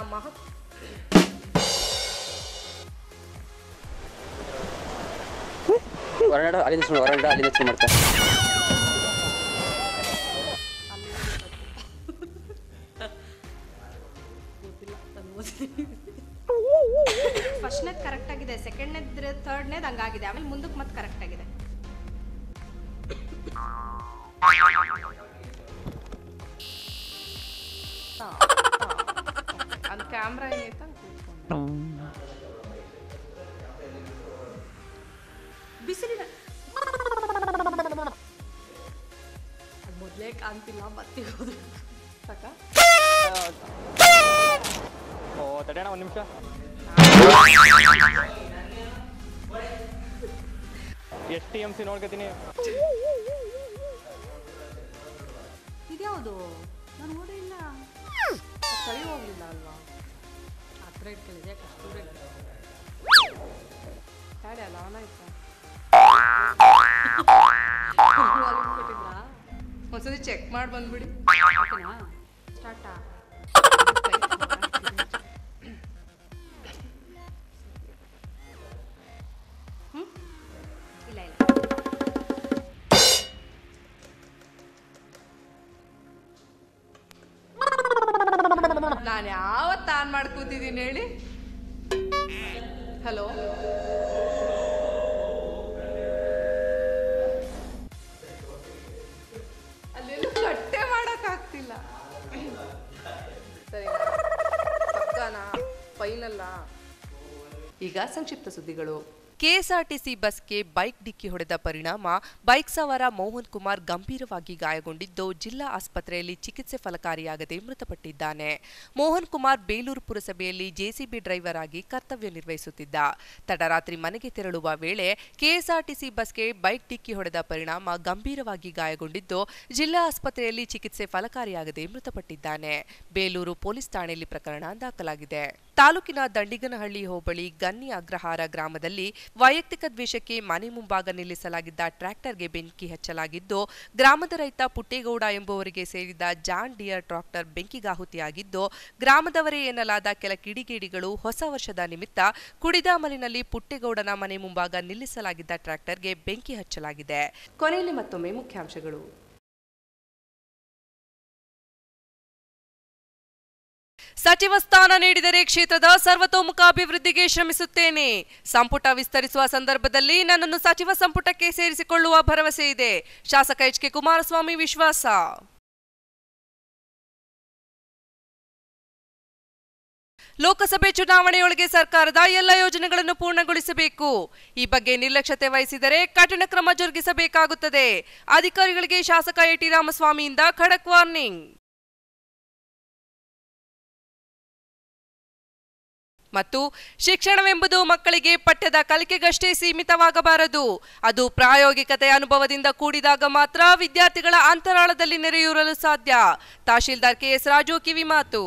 ಹೊರಗಡೆ ಅಲ್ಲಿಂದ ಮಾಡ್ತಾರೆ. ಫಸ್ಟ್ನೇದು ಕರೆಕ್ಟ್ ಆಗಿದೆ, ಸೆಕೆಂಡ್ನೇದು ಥರ್ಡ್ನೇದು ಹಂಗಾಗಿದೆ, ಆಮೇಲೆ ಮುಂದಕ್ಕೆ ಮತ್ತೆ ಕರೆಕ್ಟ್ ಆಗಿದೆ. ಅದು ಕ್ಯಾಮ್ರಾ ಏನೈತ ಬಿಸಿಲಿನ ಮೊದಲೇ ಕಾಣ್ತಿಲ್ಲ, ಮತ್ತೆ ಹೋದ್ರೆ ಸಾಕ. ಓ ತಡೆಯೋಣ ಒಂದು ನಿಮಿಷ. ಎಷ್ಟು TMC ನೋಡ್ಕೊತೀನಿ. ಇದ್ಯಾವುದು? ನಾನು ನೋಡೇ ಇಲ್ಲ. ಸರಿ ಹೋಗ್ಲಿಲ್ಲ ಅಲ್ವಾ? ಹತ್ರ ಇಟ್ಕೊಳ್ಳಿದೆ ಕಷ್ಟೂರ ಗಾಡಿ ಅಲ್ಲ ಆನ್ ಆಯ್ತಾ? ಒಂದ್ಸತಿ ಚೆಕ್ ಮಾಡಿ ಬಂದ್ಬಿಡಿ. ಸ್ಟಾರ್ಟಾ? ಇಲ್ಲ ಇಲ್ಲ. ನಾನು ಯಾವತ್ತು ಆನ್ ಮಾಡ್ಕೋತಿದ್ದೀನಿ ಹೇಳಿ? ಹಲೋ, ಅಲ್ಲೆಲ್ಲ ಕಟ್ಟೆ ಮಾಡೋಕ್ಕಾಗ್ತಿಲ್ಲ. ಸರಿ, ಪಕ್ಕನಾ? ಫೈನಲ್ಲ? ಈಗ ಸಂಕ್ಷಿಪ್ತ ಸುದ್ದಿಗಳು. ಕೆಎಸ್ಆರ್ಟಿಸಿ ಬಸ್ಗೆ ಬೈಕ್ ಡಿಕ್ಕಿ ಹೊಡೆದ ಪರಿಣಾಮ ಬೈಕ್ ಸವಾರ ಮೋಹನ್ ಕುಮಾರ್ ಗಂಭೀರವಾಗಿ ಗಾಯಗೊಂಡಿದ್ದು ಜಿಲ್ಲಾ ಆಸ್ಪತ್ರೆಯಲ್ಲಿ ಚಿಕಿತ್ಸೆ ಫಲಕಾರಿಯಾಗದೆ ಮೃತಪಟ್ಟಿದ್ದಾನೆ. ಮೋಹನ್ ಕುಮಾರ್ ಬೇಲೂರು ಪುರಸಭೆಯಲ್ಲಿ ಜೆಸಿಬಿ ಡ್ರೈವರ್ ಆಗಿ ಕರ್ತವ್ಯ ನಿರ್ವಹಿಸುತ್ತಿದ್ದ. ತಡರಾತ್ರಿ ಮನೆಗೆ ತೆರಳುವ ವೇಳೆ ಕೆಎಸ್ಆರ್ಟಿಸಿ ಬಸ್ಗೆ ಬೈಕ್ ಡಿಕ್ಕಿ ಹೊಡೆದ ಪರಿಣಾಮ ಗಂಭೀರವಾಗಿ ಗಾಯಗೊಂಡಿದ್ದು ಜಿಲ್ಲಾ ಆಸ್ಪತ್ರೆಯಲ್ಲಿ ಚಿಕಿತ್ಸೆ ಫಲಕಾರಿಯಾಗದೆ ಮೃತಪಟ್ಟಿದ್ದಾನೆ. ಬೇಲೂರು ಪೊಲೀಸ್ ಠಾಣೆಯಲ್ಲಿ ಪ್ರಕರಣ ದಾಖಲಾಗಿದೆ. ತಾಲೂಕಿನ ದಂಡಿಗನಹಳ್ಳಿ ಹೋಬಳಿ ಗನ್ನಿ ಅಗ್ರಹಾರ ಗ್ರಾಮದಲ್ಲಿ ವೈಯಕ್ತಿಕ ದ್ವೇಷಕ್ಕೆ ಮನೆ ಮುಂಭಾಗ ನಿಲ್ಲಿಸಲಾಗಿದ್ದ ಟ್ರ್ಯಾಕ್ಟರ್ಗೆ ಬೆಂಕಿ ಹಚ್ಚಲಾಗಿದ್ದು, ಗ್ರಾಮದ ರೈತ ಪುಟ್ಟೇಗೌಡ ಎಂಬುವರಿಗೆ ಸೇರಿದ ಜಾನ್ ಡಿಯರ್ ಟ್ರಾಕ್ಟರ್ ಬೆಂಕಿಗಾಹುತಿಯಾಗಿದ್ದು, ಗ್ರಾಮದವರೇ ಎನ್ನಲಾದ ಕೆಲ ಕಿಡಿಗೇಡಿಗಳು ಹೊಸ ವರ್ಷದ ನಿಮಿತ್ತ ಕುಡಿದಾಮಲಿನಲ್ಲಿ ಪುಟ್ಟೇಗೌಡನ ಮನೆ ಮುಂಭಾಗ ನಿಲ್ಲಿಸಲಾಗಿದ್ದ ಟ್ರ್ಯಾಕ್ಟರ್ಗೆ ಬೆಂಕಿ ಹಚ್ಚಲಾಗಿದೆ. ಕೊನೆಯಲ್ಲಿ ಮತ್ತೊಮ್ಮೆ ಮುಖ್ಯಾಂಶಗಳು. ಸಚಿವ ಸ್ಥಾನ ನೀಡಿದರೆ ಕ್ಷೇತ್ರದ ಸರ್ವತೋಮುಖ ಅಭಿವೃದ್ಧಿಗೆ ಶ್ರಮಿಸುತ್ತೇನೆ. ಸಂಪುಟ ವಿಸ್ತರಿಸುವ ಸಂದರ್ಭದಲ್ಲಿ ನನ್ನನ್ನು ಸಚಿವ ಸಂಪುಟಕ್ಕೆ ಸೇರಿಸಿಕೊಳ್ಳುವ ಭರವಸೆ ಇದೆ. ಶಾಸಕ ಎಚ್ ಕೆ ಕುಮಾರಸ್ವಾಮಿ ವಿಶ್ವಾಸ. ಲೋಕಸಭೆ ಚುನಾವಣೆಯೊಳಗೆ ಸರ್ಕಾರದ ಎಲ್ಲ ಯೋಜನೆಗಳನ್ನು ಪೂರ್ಣಗೊಳಿಸಬೇಕು. ಈ ಬಗ್ಗೆ ನಿರ್ಲಕ್ಷ್ಯತೆ ವಹಿಸಿದರೆ ಕಠಿಣ ಕ್ರಮ ಜರುಗಿಸಬೇಕಾಗುತ್ತದೆ. ಅಧಿಕಾರಿಗಳಿಗೆ ಶಾಸಕ ಎಟಿ ರಾಮಸ್ವಾಮಿಯಿಂದ ಖಡಕ್ ವಾರ್ನಿಂಗ್. ಮತ್ತು ಶಿಕ್ಷಣವೆಂಬುದು ಮಕ್ಕಳಿಗೆ ಪಠ್ಯದ ಕಲಿಕೆಗಷ್ಟೇ ಸೀಮಿತವಾಗಬಾರದು. ಅದು ಪ್ರಾಯೋಗಿಕತೆಯ ಅನುಭವದಿಂದ ಕೂಡಿದಾಗ ಮಾತ್ರ ವಿದ್ಯಾರ್ಥಿಗಳ ಅಂತರಾಳದಲ್ಲಿ ನೆರೆಯೂರಲು ಸಾಧ್ಯ. ತಹಶೀಲ್ದಾರ್ ಕೆಎಸ್ ರಾಜು ಕಿವಿಮಾತು.